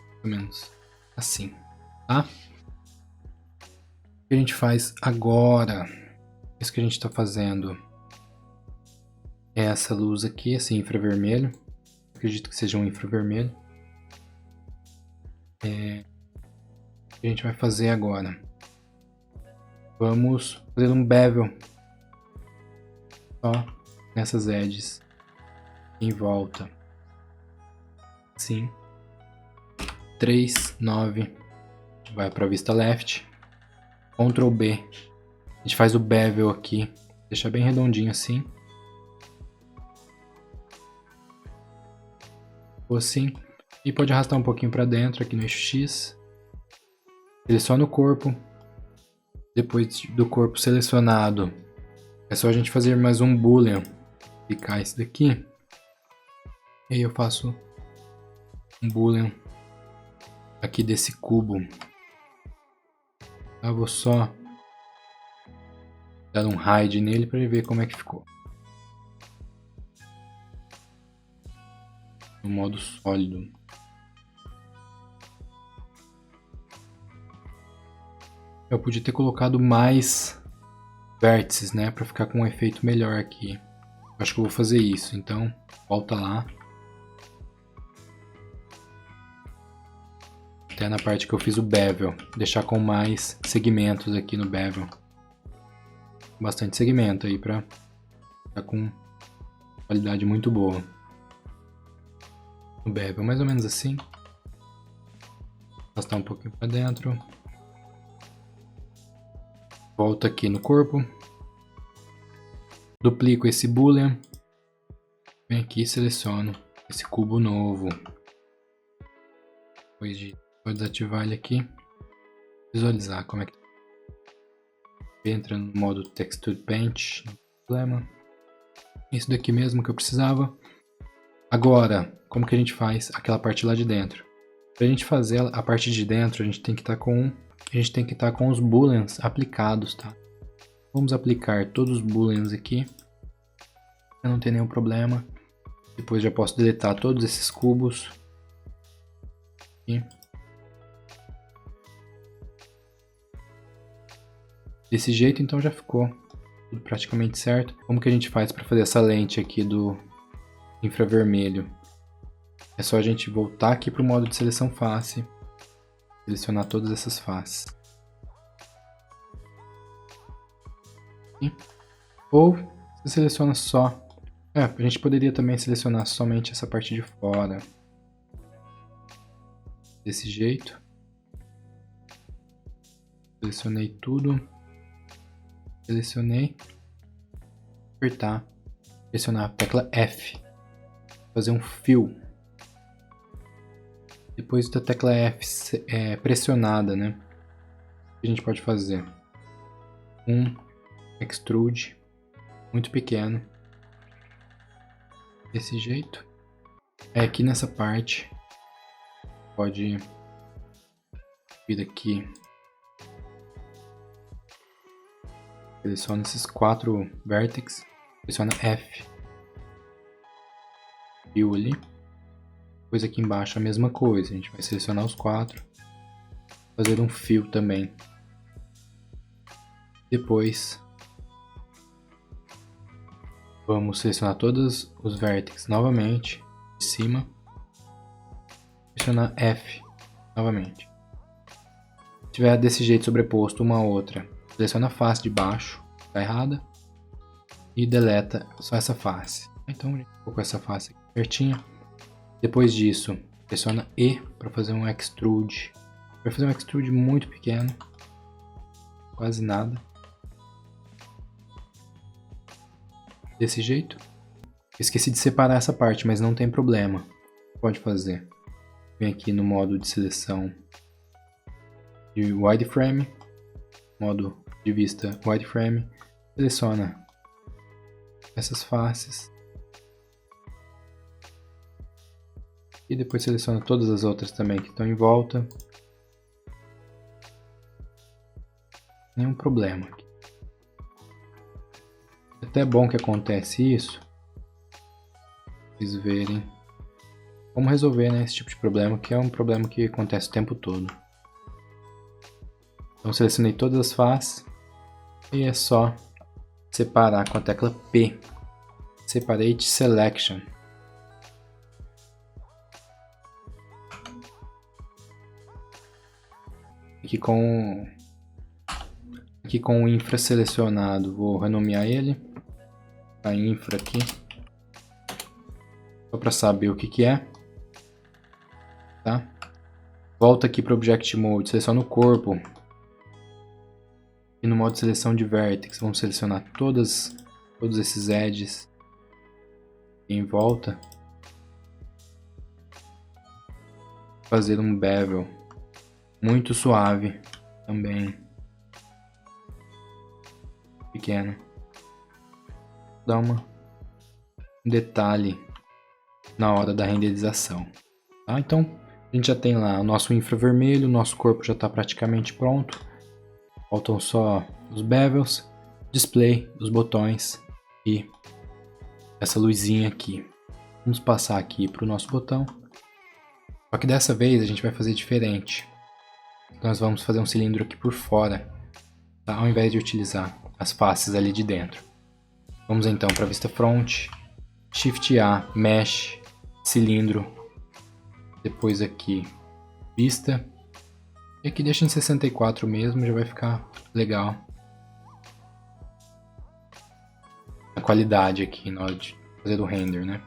Mais ou menos assim, tá? O que a gente faz agora? Isso que a gente está fazendo é essa luz aqui, esse infravermelho. Acredito que seja um infravermelho. O que a gente vai fazer agora? Vamos fazer um bevel só nessas edges em volta. Sim. 3, 9. Vai para a vista left. Ctrl B. A gente faz o bevel aqui. Deixa bem redondinho assim. Ou assim. E pode arrastar um pouquinho para dentro aqui no eixo X. Seleciona o corpo. Depois do corpo selecionado, é só a gente fazer mais um boolean. Clicar esse daqui. E aí eu faço um boolean aqui desse cubo. Eu vou só dar um hide nele para ver como é que ficou. No modo sólido. Eu podia ter colocado mais vértices, né, para ficar com um efeito melhor aqui. Acho que eu vou fazer isso, então volta lá. Até na parte que eu fiz o bevel, deixar com mais segmentos aqui no bevel. Bastante segmento aí para ficar com qualidade muito boa. O bevel mais ou menos assim. Arrastar um pouquinho para dentro. Volto aqui no corpo. Duplico esse boolean. Venho aqui e seleciono esse cubo novo. Depois de vou desativar ele aqui. Visualizar como é que entra no modo Texture Paint. Não tem problema. Isso daqui mesmo que eu precisava. Agora, como que a gente faz aquela parte lá de dentro? Para a gente fazer a parte de dentro, a gente tem que estar com os booleans aplicados, tá? Vamos aplicar todos os booleans aqui. Eu não tem nenhum problema. Depois já posso deletar todos esses cubos. Aqui. Desse jeito, então já ficou tudo praticamente certo. Como que a gente faz para fazer essa lente aqui do infravermelho? É só a gente voltar aqui para o modo de seleção face. Selecionar todas essas faces. Ou você seleciona só. A gente poderia também selecionar somente essa parte de fora. Desse jeito. Selecionei tudo. Selecionei. Apertar. Pressionar a tecla F. Fazer um fill. Depois da tecla F pressionada, né? O que a gente pode fazer? Um extrude muito pequeno. Desse jeito. Aqui nessa parte. Pode vir aqui. Seleciona esses 4 vértices. Seleciona F. Fill ali. Depois aqui embaixo a mesma coisa. A gente vai selecionar os 4. Fazer um fill também. Depois vamos selecionar todos os vértices novamente. De cima. Pressionar F novamente. Se tiver desse jeito sobreposto uma a outra, seleciona a face de baixo, está errada, e deleta só essa face. Então a gente colocou essa face aqui certinha. Depois disso, pressiona E para fazer um extrude. Vai fazer um extrude muito pequeno, quase nada. Desse jeito. Esqueci de separar essa parte, mas não tem problema. Pode fazer. Vem aqui no modo de seleção de wireframe, modo de vista wireframe, seleciona essas faces. E depois seleciona todas as outras também que estão em volta. Nenhum problema aqui. É até bom que acontece isso. Vocês verem como resolver, né, esse tipo de problema, que é um problema que acontece o tempo todo. Então selecionei todas as faces e é só separar com a tecla P. Separate Selection. Aqui com o infra selecionado, vou renomear ele para infra aqui, só para saber o que é, tá? Volta aqui para o Object Mode, seleciona o corpo e no modo de seleção de Vertex vamos selecionar todos esses edges em volta, fazer um bevel muito suave também. Pequeno. Dá um detalhe na hora da renderização. Tá? Então, a gente já tem lá o nosso infravermelho, o nosso corpo já está praticamente pronto. Faltam só os bevels, display dos botões e essa luzinha aqui. Vamos passar aqui para o nosso botão. Só que dessa vez a gente vai fazer diferente. Nós vamos fazer um cilindro aqui por fora, tá? Ao invés de utilizar as faces ali de dentro. Vamos então para a vista front, Shift A, Mesh, cilindro, depois aqui vista, e aqui deixa em 64 mesmo, já vai ficar legal. A qualidade aqui na hora de fazer o render, né?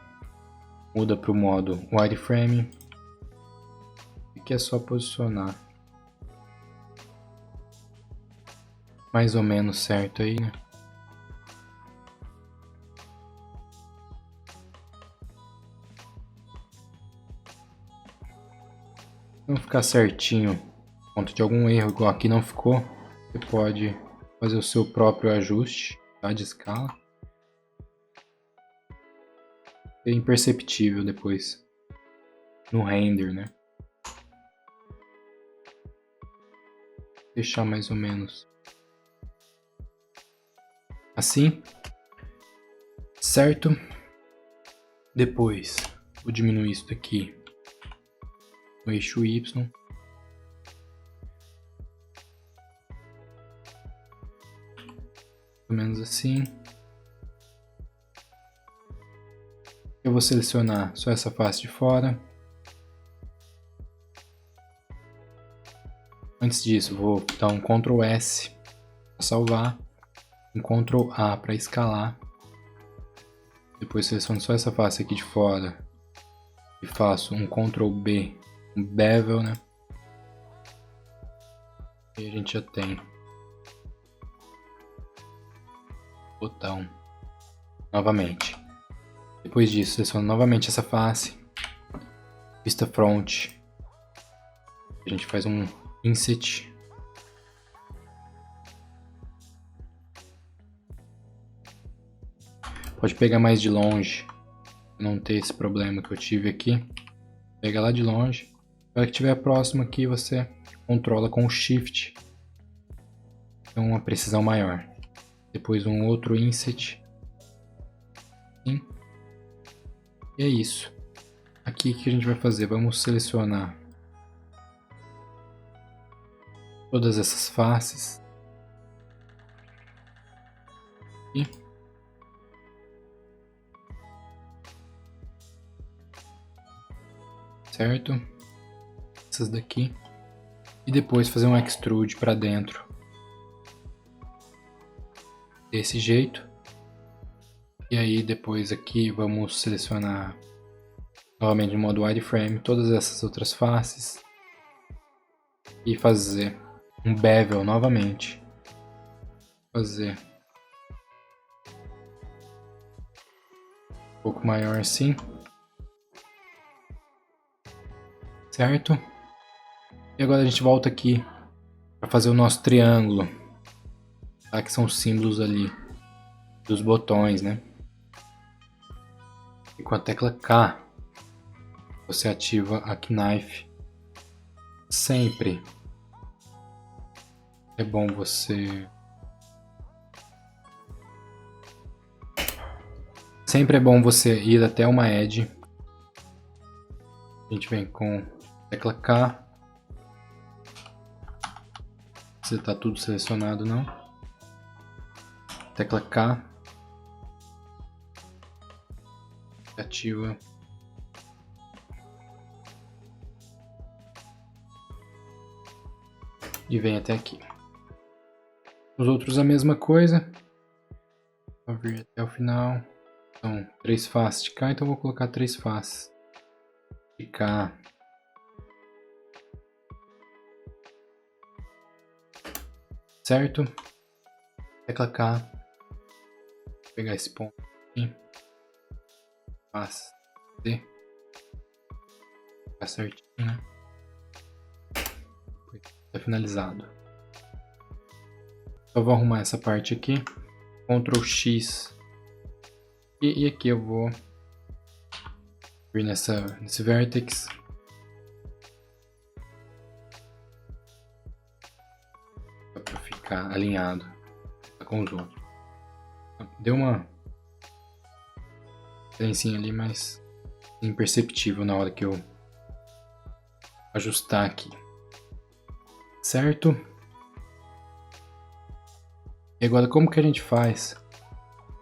Muda para o modo wireframe, aqui é só posicionar mais ou menos certo aí, né? Não ficar certinho, por conta de algum erro, igual aqui não ficou, você pode fazer o seu próprio ajuste, tá, de escala. É imperceptível depois no render, né? Deixar mais ou menos assim, certo? Depois vou diminuir isso daqui no eixo Y. Mais ou menos assim. Eu vou selecionar só essa face de fora. Antes disso, vou dar um Ctrl S para salvar, um Ctrl A para escalar. Depois seleciono só essa face aqui de fora e faço um Ctrl B, um bevel, né? E a gente já tem botão novamente. Depois disso, seleciono novamente essa face, vista front. A gente faz um inset. Pode pegar mais de longe, não ter esse problema que eu tive aqui. Pega lá de longe. Na hora que estiver próximo aqui, você controla com o Shift. Então uma precisão maior. Depois um outro inset. Sim. E é isso. Aqui o que a gente vai fazer? Vamos selecionar todas essas faces. E certo? Essas daqui. E depois fazer um extrude para dentro. Desse jeito. E aí depois aqui vamos selecionar novamente no modo wireframe todas essas outras faces. E fazer um bevel novamente. Fazer um pouco maior assim. Certo? E agora a gente volta aqui para fazer o nosso triângulo, tá? Que são os símbolos ali dos botões, né? E com a tecla K, você ativa a Knife. Sempre é bom você... Sempre é bom você ir até uma Edge. A gente vem com a tecla K. Se está tudo selecionado, não. Tecla K. Ativa. E vem até aqui. Os outros a mesma coisa. Vou vir até o final. São 3 faces de K, então vou colocar 3 faces de K. Certo? Tecla K. Vou pegar esse ponto aqui. Face D. Ficar certinho. Está finalizado. Só vou arrumar essa parte aqui. Ctrl X. E aqui eu vou vir nesse vertex. Para ficar alinhado com os outros. Deu uma diferencinha ali, mas imperceptível na hora que eu ajustar aqui. Certo? E agora como que a gente faz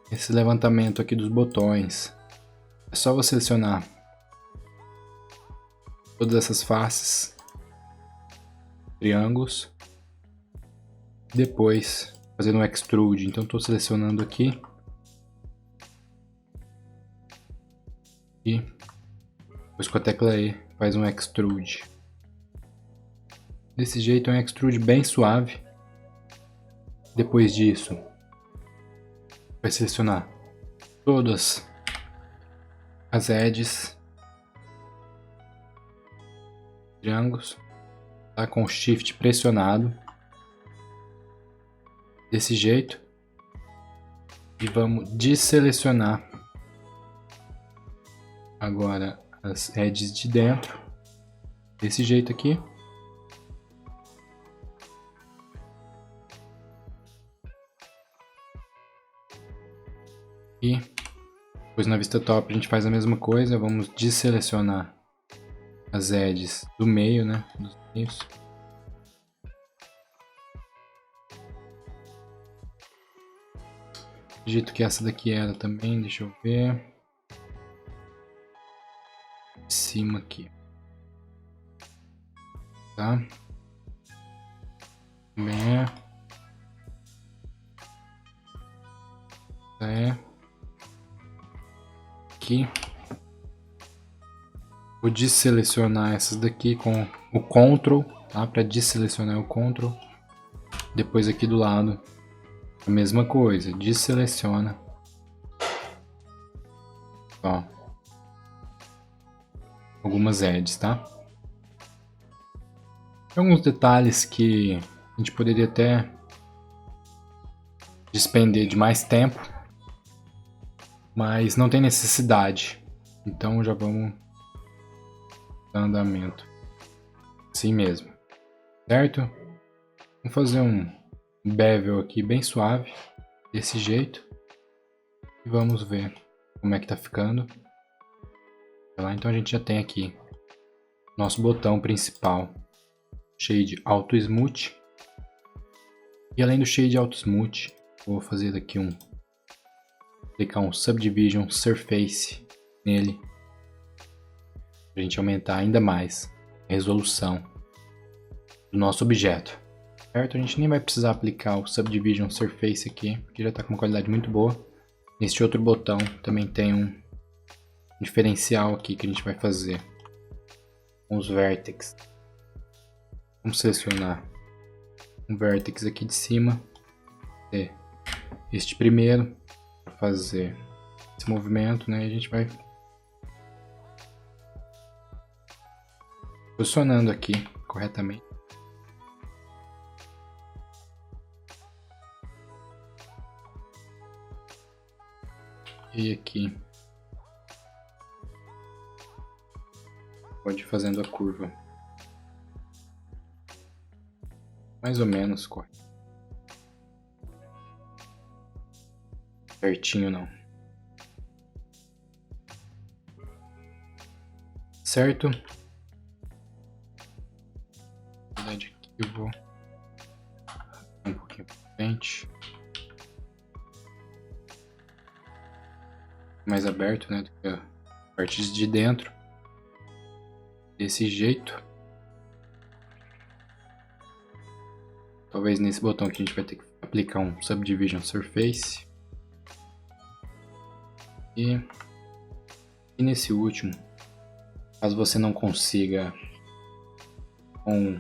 esse levantamento aqui dos botões? É só você selecionar todas essas faces, triângulos, depois fazer um extrude. Então estou selecionando aqui e depois com a tecla E faz um extrude. Desse jeito é um extrude bem suave. Depois disso, vai selecionar todas as edges, triângulos, tá? Com o Shift pressionado, desse jeito, e vamos desselecionar agora as edges de dentro, desse jeito aqui. E depois na vista top a gente faz a mesma coisa, vamos desselecionar as edges do meio, né, dos meios. Acredito que essa daqui era também, deixa eu ver. De cima aqui. Tá? Também é. Aqui. Vou desselecionar essas daqui com o Ctrl, tá? Para desselecionar o Ctrl. Depois aqui do lado, a mesma coisa, desseleciona. Ó. Algumas edges, tá? Tem alguns detalhes que a gente poderia até despender de mais tempo, mas não tem necessidade. Então já vamos dar andamento. Assim mesmo. Certo? Vamos fazer um bevel aqui bem suave. Desse jeito. E vamos ver como é que tá ficando. Então a gente já tem aqui nosso botão principal. Shade Auto Smooth. E além do Shade Auto Smooth, vou fazer aqui aplicar um Subdivision Surface nele, para a gente aumentar ainda mais a resolução do nosso objeto. Certo? A gente nem vai precisar aplicar o Subdivision Surface aqui, porque já está com uma qualidade muito boa. Neste outro botão também tem um diferencial aqui que a gente vai fazer com os vértices. Vamos selecionar um vértex aqui de cima, este primeiro, para fazer esse movimento, né? E a gente vai posicionando aqui corretamente. E aqui pode ir fazendo a curva. Mais ou menos, corre. Certinho não. Certo? Na verdade aqui eu vou um pouquinho pra frente. Mais aberto, né, do que a parte de dentro. Desse jeito. Talvez nesse botão aqui a gente vai ter que aplicar um Subdivision Surface. E nesse último, caso você não consiga com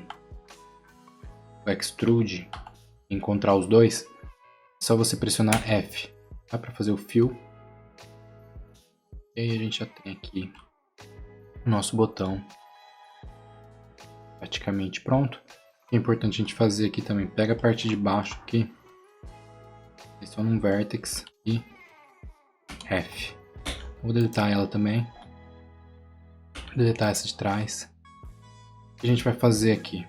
o Extrude encontrar os dois, é só você pressionar F, tá? Para fazer o fio. E aí a gente já tem aqui o nosso botão praticamente pronto. É importante a gente fazer aqui também, pega a parte de baixo aqui, seleciona um Vertex e F. Vou deletar ela também, vou deletar essa de trás. O que a gente vai fazer aqui?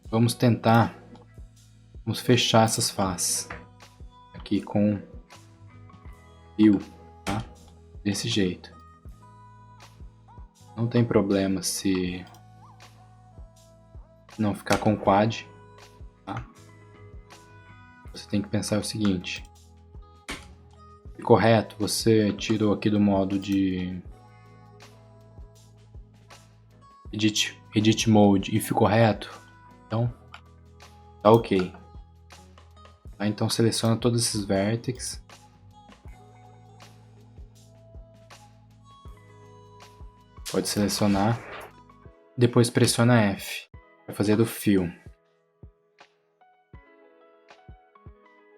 Vamos fechar essas faces aqui com fio, tá? Desse jeito. Não tem problema se não ficar com quad, tá? Você tem que pensar o seguinte: correto, você tirou aqui do modo de Edit Mode e ficou reto, então tá ok. Tá, então seleciona todos esses vértices. Pode selecionar. Depois pressiona F para fazer do fio.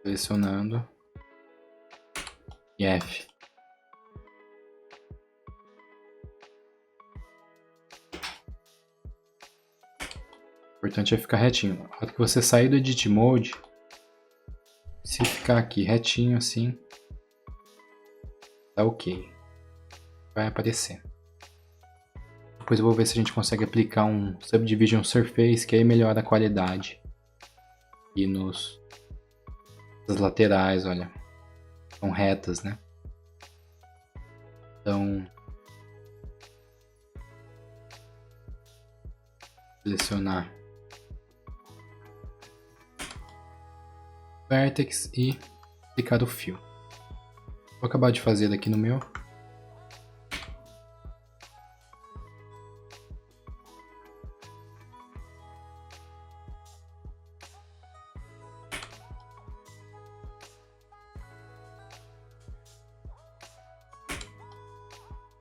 Selecionando. E F. O importante é ficar retinho. Na hora que você sair do Edit Mode, se ficar aqui retinho assim, tá ok. Vai aparecer. Depois eu vou ver se a gente consegue aplicar um Subdivision Surface, que aí melhora a qualidade. E nas laterais, olha, são retas, né? Então, selecionar Vertex e aplicar o fio. Vou acabar de fazer daqui no meu.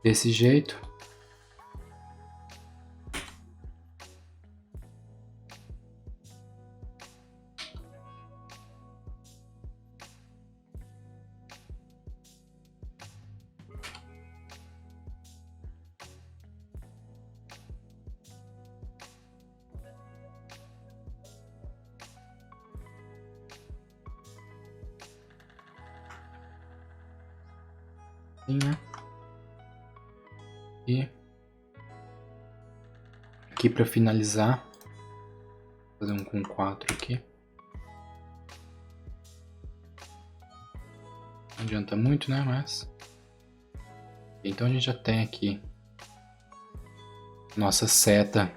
Desse jeito. Assim, né? E aqui para finalizar, vou fazer um com 4 aqui. Não adianta muito, né? Mas então a gente já tem aqui nossa seta,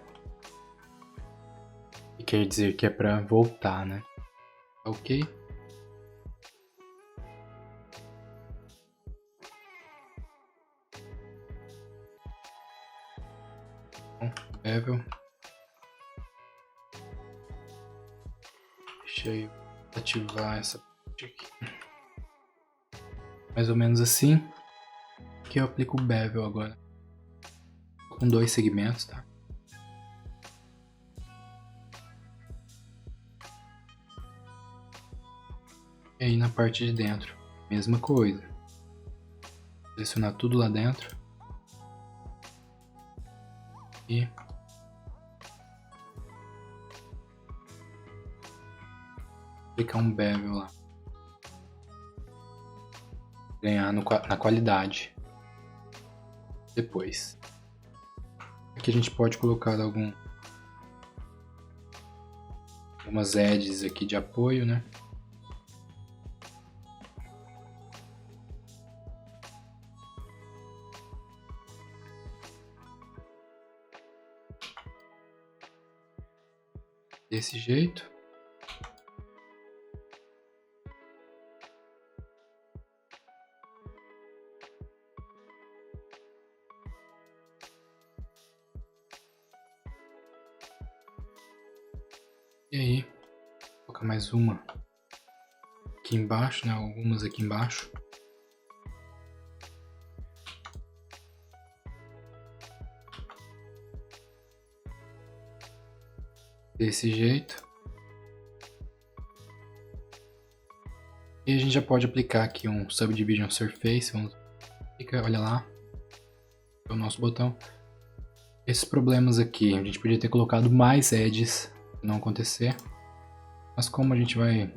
que quer dizer que é para voltar, né? Ok. Bevel. Deixa eu ativar essa parte aqui. Mais ou menos assim. Aqui eu aplico o bevel agora. Com 2 segmentos, tá? E aí na parte de dentro, mesma coisa. Selecionar tudo lá dentro. E aplicar um bevel lá. Ganhar na qualidade. Depois. que a gente pode colocar algumas edges aqui de apoio, né? Desse jeito. E aí, vou colocar mais uma aqui embaixo, né? Algumas aqui embaixo. Desse jeito. E a gente já pode aplicar aqui um Subdivision Surface. Vamos, olha lá, é o nosso botão. Esses problemas aqui, a gente podia ter colocado mais edges para não acontecer. Mas como a gente vai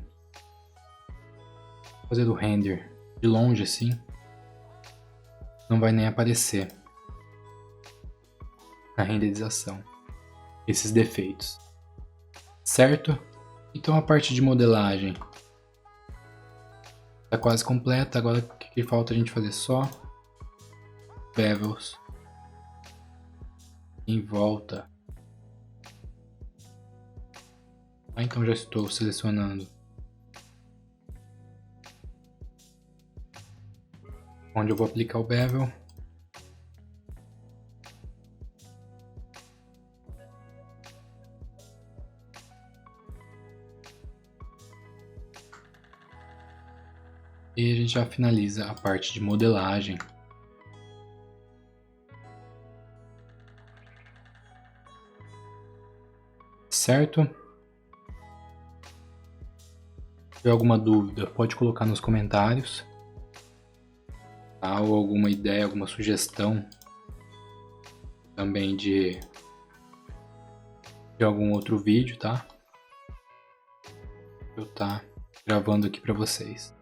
fazer do render de longe assim, não vai nem aparecer na renderização esses defeitos. Certo? Então a parte de modelagem está quase completa. Agora o que falta a gente fazer? Só bevels em volta. Então já estou selecionando onde eu vou aplicar o bevel. E a gente já finaliza a parte de modelagem. Certo? Se tiver alguma dúvida, pode colocar nos comentários. Tá? Ou alguma ideia, alguma sugestão também de algum outro vídeo, tá? Eu tá gravando aqui para vocês.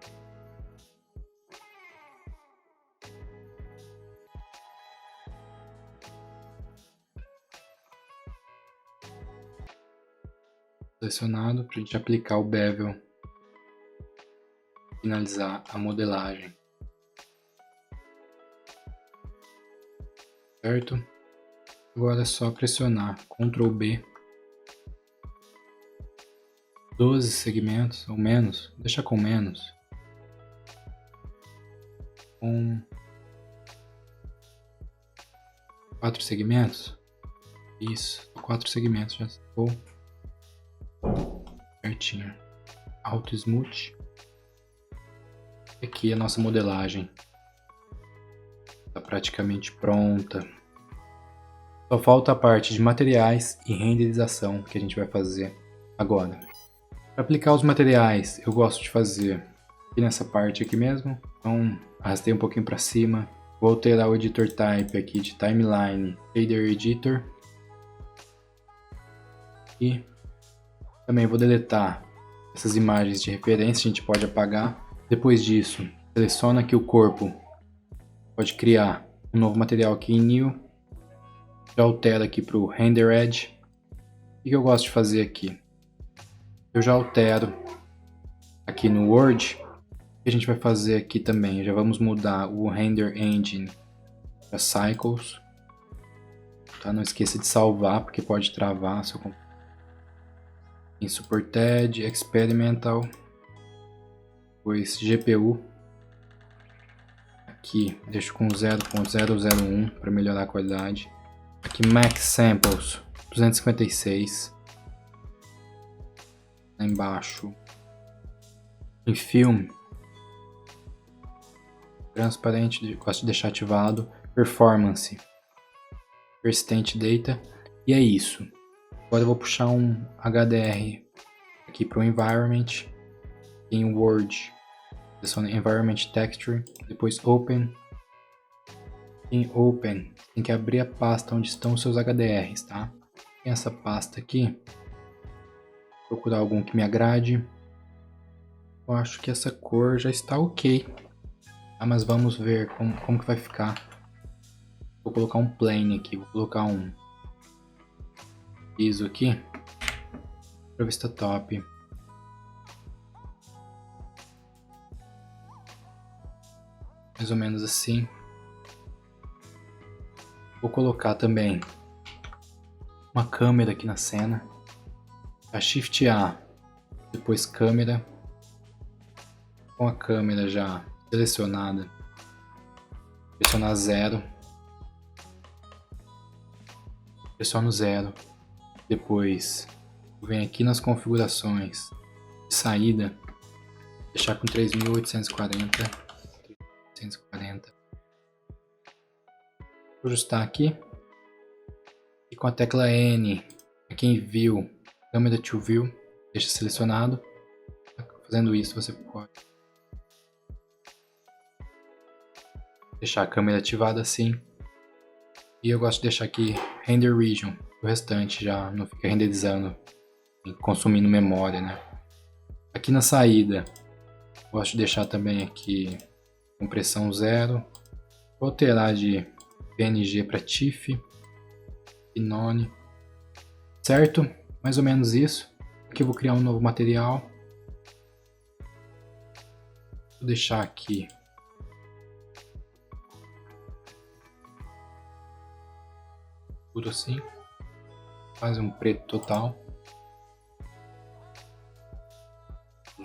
Selecionado para a gente aplicar o bevel, finalizar a modelagem. Certo? Agora é só pressionar Ctrl B, 12 segmentos ou menos, deixa com menos, com 4 segmentos, isso, 4 segmentos, já ficou certinho. Auto Smooth. Aqui a nossa modelagem está praticamente pronta. Só falta a parte de materiais e renderização que a gente vai fazer agora. Para aplicar os materiais, eu gosto de fazer aqui nessa parte aqui mesmo. Então arrastei um pouquinho para cima. Vou alterar o Editor Type aqui de Timeline Shader Editor. E também vou deletar essas imagens de referência, a gente pode apagar. Depois disso, seleciona aqui o corpo. Pode criar um novo material aqui em New. Já altero aqui para o Render Edge. O que eu gosto de fazer aqui? Eu já altero aqui no Word. O que a gente vai fazer aqui também? Já vamos mudar o Render Engine para Cycles. Tá? Não esqueça de salvar, porque pode travar seu computador. Insupported, Experimental, depois GPU, aqui deixo com 0.001 para melhorar a qualidade, aqui Max Samples 256, lá embaixo em Film, transparente, gosto de deixar ativado, Performance, Persistent Data, e é isso. Agora eu vou puxar um HDR aqui para o Environment, em Word, seleciona Environment Texture, depois Open. Em Open, tem que abrir a pasta onde estão os seus HDRs, tá? Tem essa pasta aqui, procurar algum que me agrade. Eu acho que essa cor já está ok, tá? Mas vamos ver como que vai ficar. Vou colocar um plane aqui, vou colocar um piso aqui para ver se tá top. Mais ou menos assim. Vou colocar também uma câmera aqui na cena. A Shift A, depois câmera. Com a câmera já selecionada, pressionar 0. Pressiono 0. Depois venho aqui nas configurações de saída, deixar com 3840. Vou ajustar aqui. E com a tecla N, aqui em View, Camera to View, deixa selecionado. Fazendo isso você pode deixar a câmera ativada assim. E eu gosto de deixar aqui Render Region, o restante já não fica renderizando e consumindo memória, né? Aqui na saída, gosto de deixar também aqui compressão 0. Vou alterar de PNG para TIFF, Pinone, certo? Mais ou menos isso. Aqui eu vou criar um novo material. Vou deixar aqui tudo assim, faz um preto total.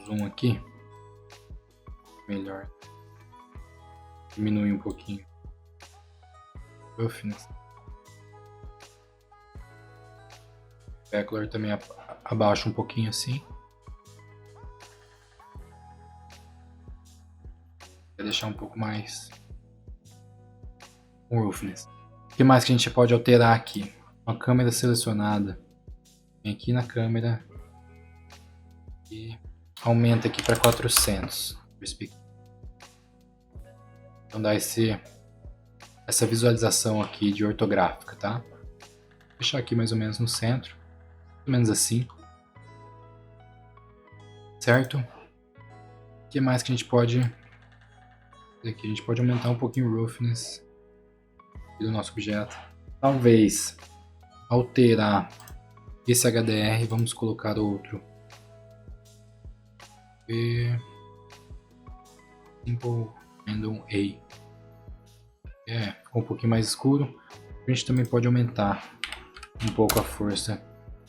Zoom aqui, melhor, diminui um pouquinho. Roughness. Specular também abaixa um pouquinho assim. Vai deixar um pouco mais com roughness. O que mais que a gente pode alterar aqui? Uma câmera selecionada. Vem aqui na câmera e aumenta aqui para 400. Então dá essa visualização aqui de ortográfica, tá? Vou deixar aqui mais ou menos no centro, mais ou menos assim. Certo? O que mais que a gente pode fazer aqui? A gente pode aumentar um pouquinho o roughness do nosso objeto. Talvez alterar esse HDR, vamos colocar outro. Simple Random A. Ficou um pouquinho mais escuro. A gente também pode aumentar um pouco a força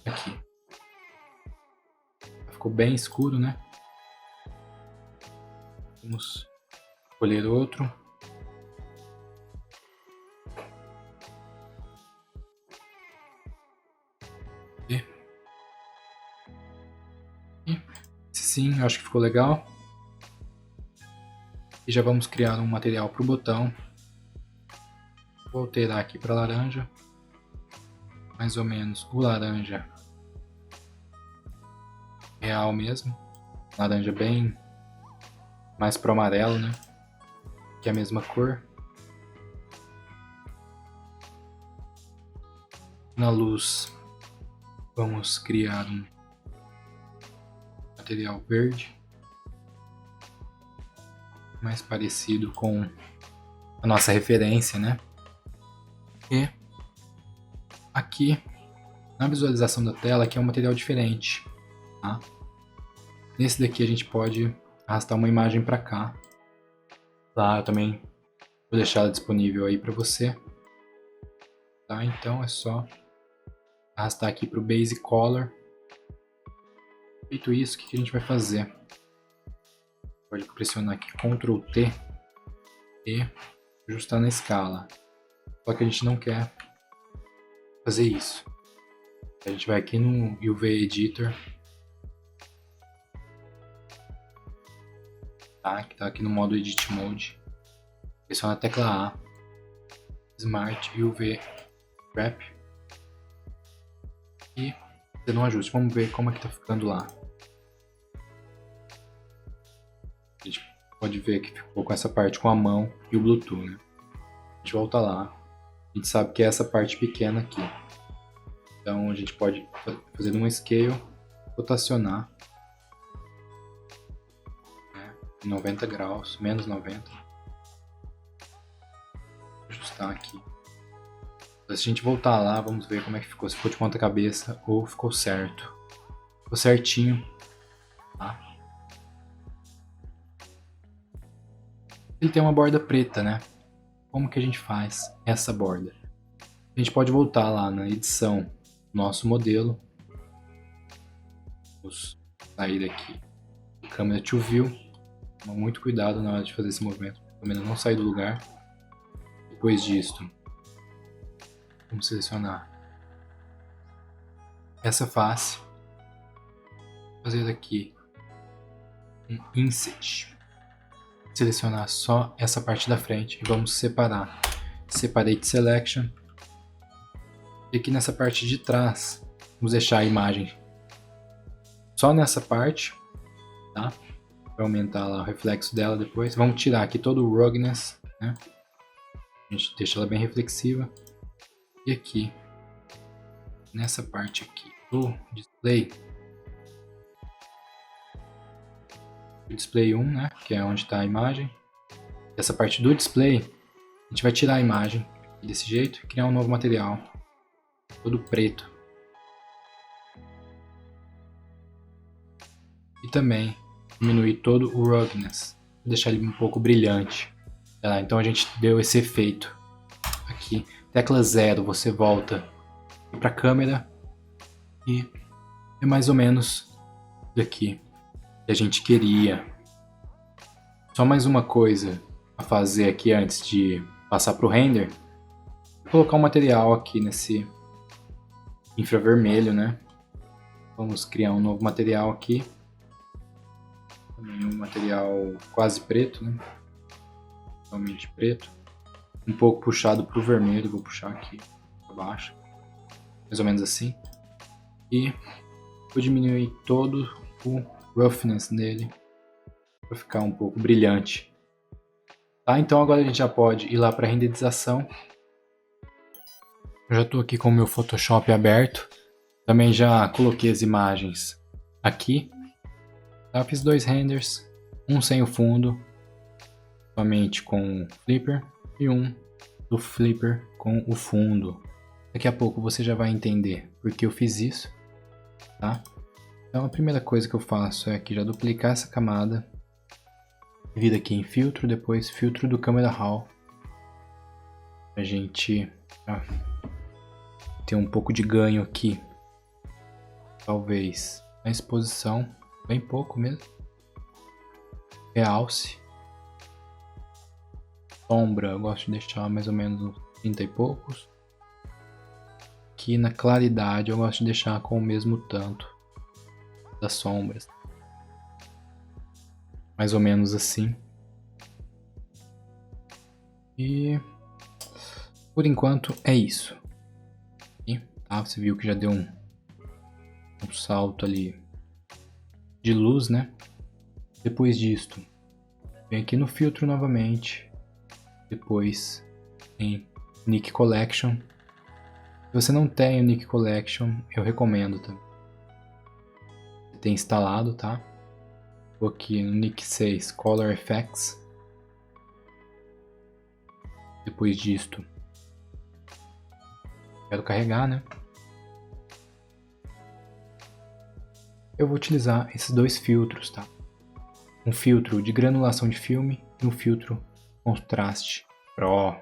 aqui. Ficou bem escuro, né? Vamos escolher outro. Sim, acho que ficou legal. E já vamos criar um material para o botão. Vou alterar aqui para laranja. Mais ou menos o laranja real mesmo. Laranja bem mais pro amarelo, né? Que é a mesma cor. Na luz, vamos criar um material verde, mais parecido com a nossa referência, né? E aqui na visualização da tela, aqui é um material diferente, tá? Nesse daqui a gente pode arrastar uma imagem para cá. Tá, eu também vou deixar ela disponível aí para você. Tá, então é só arrastar aqui para o Base Color. Feito isso, o que a gente vai fazer? Pode pressionar aqui Ctrl T e ajustar na escala. Só que a gente não quer fazer isso. A gente vai aqui no UV Editor, tá? Que tá aqui no modo Edit Mode. Pressiona a tecla A, Smart UV Wrap e fazer um ajuste. Vamos ver como é que tá ficando lá. A gente pode ver que ficou com essa parte com a mão e o Bluetooth, né? A gente volta lá. A gente sabe que é essa parte pequena aqui. Então a gente pode fazer um scale, rotacionar, né, em 90 graus, menos 90. Ajustar aqui Se a gente voltar lá, vamos ver como é que ficou. Se ficou de ponta cabeça ou ficou certo. Ficou certinho. Tá? Ele tem uma borda preta, né? Como que a gente faz essa borda? A gente pode voltar lá na edição nosso modelo. Vamos sair daqui. Câmera to view. Toma muito cuidado na hora de fazer esse movimento. A câmera não sair do lugar. Depois disto, vamos selecionar essa face. Fazer aqui um inset. Selecionar só essa parte da frente e vamos separar. Separate Selection. E aqui nessa parte de trás, vamos deixar a imagem só nessa parte, tá? Para aumentar lá o reflexo dela depois. Vamos tirar aqui todo o ruggedness, né? A gente deixa ela bem reflexiva. E aqui, nessa parte aqui do display, o display 1, né? Que é onde está a imagem. Essa parte do display, a gente vai tirar a imagem desse jeito e criar um novo material, todo preto. E também diminuir todo o ruggedness, deixar ele um pouco brilhante. Tá? Então a gente deu esse efeito aqui. Tecla 0, você volta para a câmera e é mais ou menos daqui que a gente queria. Só mais uma coisa a fazer aqui antes de passar para o render. Vou colocar um material aqui nesse infravermelho, né? Vamos criar um novo material aqui. Também um material quase preto, né? Totalmente preto. Um pouco puxado para o vermelho, vou puxar aqui para baixo. Mais ou menos assim. E vou diminuir todo o roughness dele para ficar um pouco brilhante. Tá? Então agora a gente já pode ir lá para a renderização. Eu já estou aqui com o meu Photoshop aberto. Também já coloquei as imagens aqui. Tá? Fiz 2 renders, um sem o fundo, somente com o flipper, e um do flipper com o fundo. Daqui a pouco você já vai entender por que eu fiz isso, tá? Então a primeira coisa que eu faço é aqui já duplicar essa camada, vir aqui em filtro, depois filtro do Camera Raw, a gente ter um pouco de ganho aqui, talvez na exposição. Bem pouco mesmo. Realce. Sombra, eu gosto de deixar mais ou menos uns 30 e poucos. Aqui na claridade eu gosto de deixar com o mesmo tanto das sombras. Mais ou menos assim. E por enquanto é isso. E, tá, você viu que já deu um salto ali de luz, né? Depois disto, vem aqui no filtro novamente, depois em Nik Collection. Se você não tem o Nik Collection, eu recomendo também ter instalado, tá? Vou aqui no Nik 6 Color Effects. Depois disto, quero carregar, né? Eu vou utilizar esses 2 filtros, tá? Um filtro de granulação de filme e um filtro contraste Pro.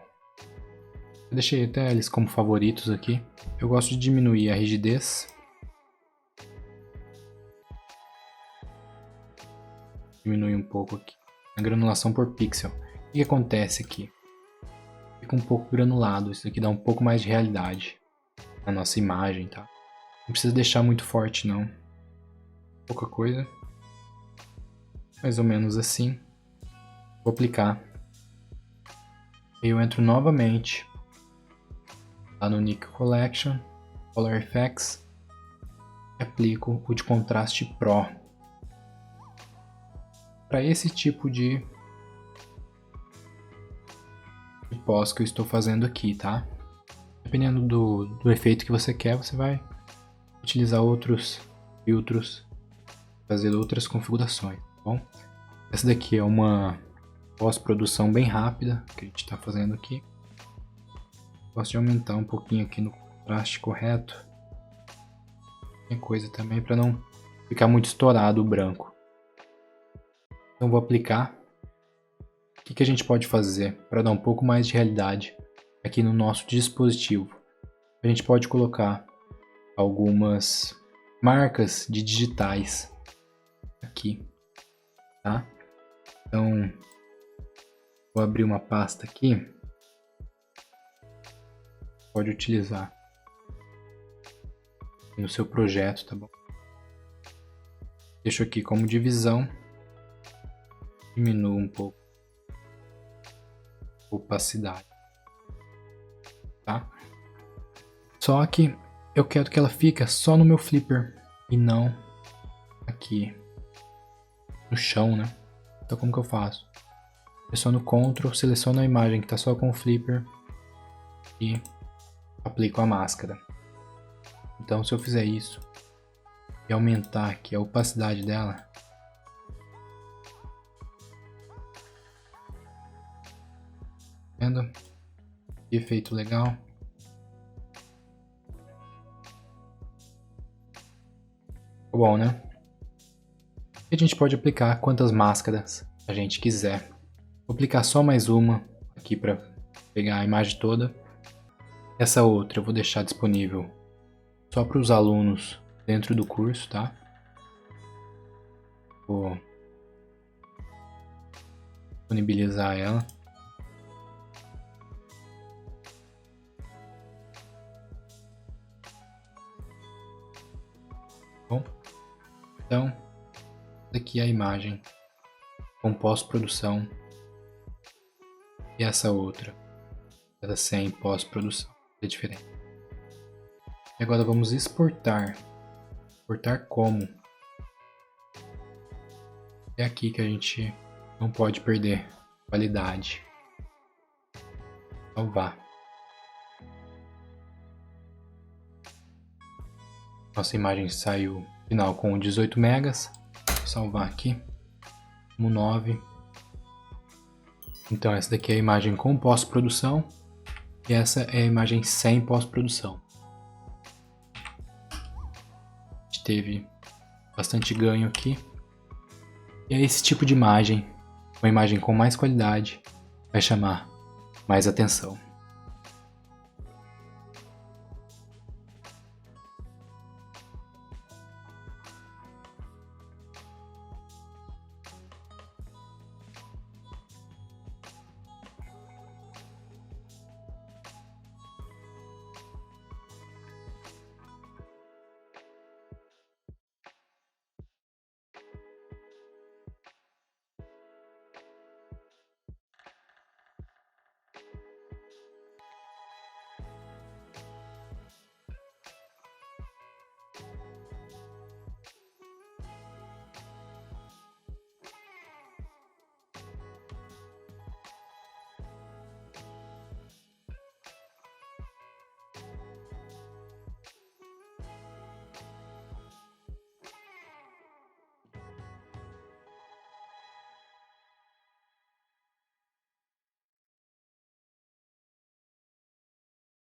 Eu deixei até eles como favoritos aqui. Eu gosto de diminuir a rigidez. Diminuir um pouco aqui a granulação por pixel. O que acontece aqui? Fica um pouco granulado, isso aqui dá um pouco mais de realidade na nossa imagem, tá? Não precisa deixar muito forte não. Pouca coisa, mais ou menos assim. Vou aplicar. Eu entro novamente lá no Nik Collection, Color Effects, e aplico o de contraste Pro. Para esse tipo de pós que eu estou fazendo aqui, tá? Dependendo do efeito que você quer, você vai utilizar outros filtros, fazer outras configurações, tá bom? Essa daqui é uma pós-produção bem rápida que a gente está fazendo aqui. Gosto de aumentar um pouquinho aqui no contraste correto. Tem coisa também para não ficar muito estourado o branco. Então vou aplicar. O que a gente pode fazer para dar um pouco mais de realidade aqui no nosso dispositivo? A gente pode colocar algumas marcas de digitais aqui, tá? Então, vou abrir uma pasta aqui. Pode utilizar no seu projeto, tá bom? Deixo aqui como divisão. Diminuo um pouco a opacidade, tá? Só que eu quero que ela fique só no meu flipper e não aqui no chão, né? Então como que eu faço? Pressiono Ctrl, seleciono a imagem que está só com o flipper e aplico a máscara. Então se eu fizer isso e aumentar aqui a opacidade dela, vendo? Que efeito legal. Bom, né? E a gente pode aplicar quantas máscaras a gente quiser. Vou aplicar só mais uma aqui para pegar a imagem toda. Essa outra eu vou deixar disponível só para os alunos dentro do curso, tá? Vou disponibilizar ela. Bom, então, aqui é a imagem com pós-produção e essa outra, ela sem pós-produção, é diferente. E agora vamos exportar. Exportar como? É aqui que a gente não pode perder qualidade. Salvar. Nossa imagem saiu final com 18 megas. Vou salvar aqui como 9. Então essa daqui é a imagem com pós-produção e essa é a imagem sem pós-produção. A gente teve bastante ganho aqui. E é esse tipo de imagem, uma imagem com mais qualidade, vai chamar mais atenção.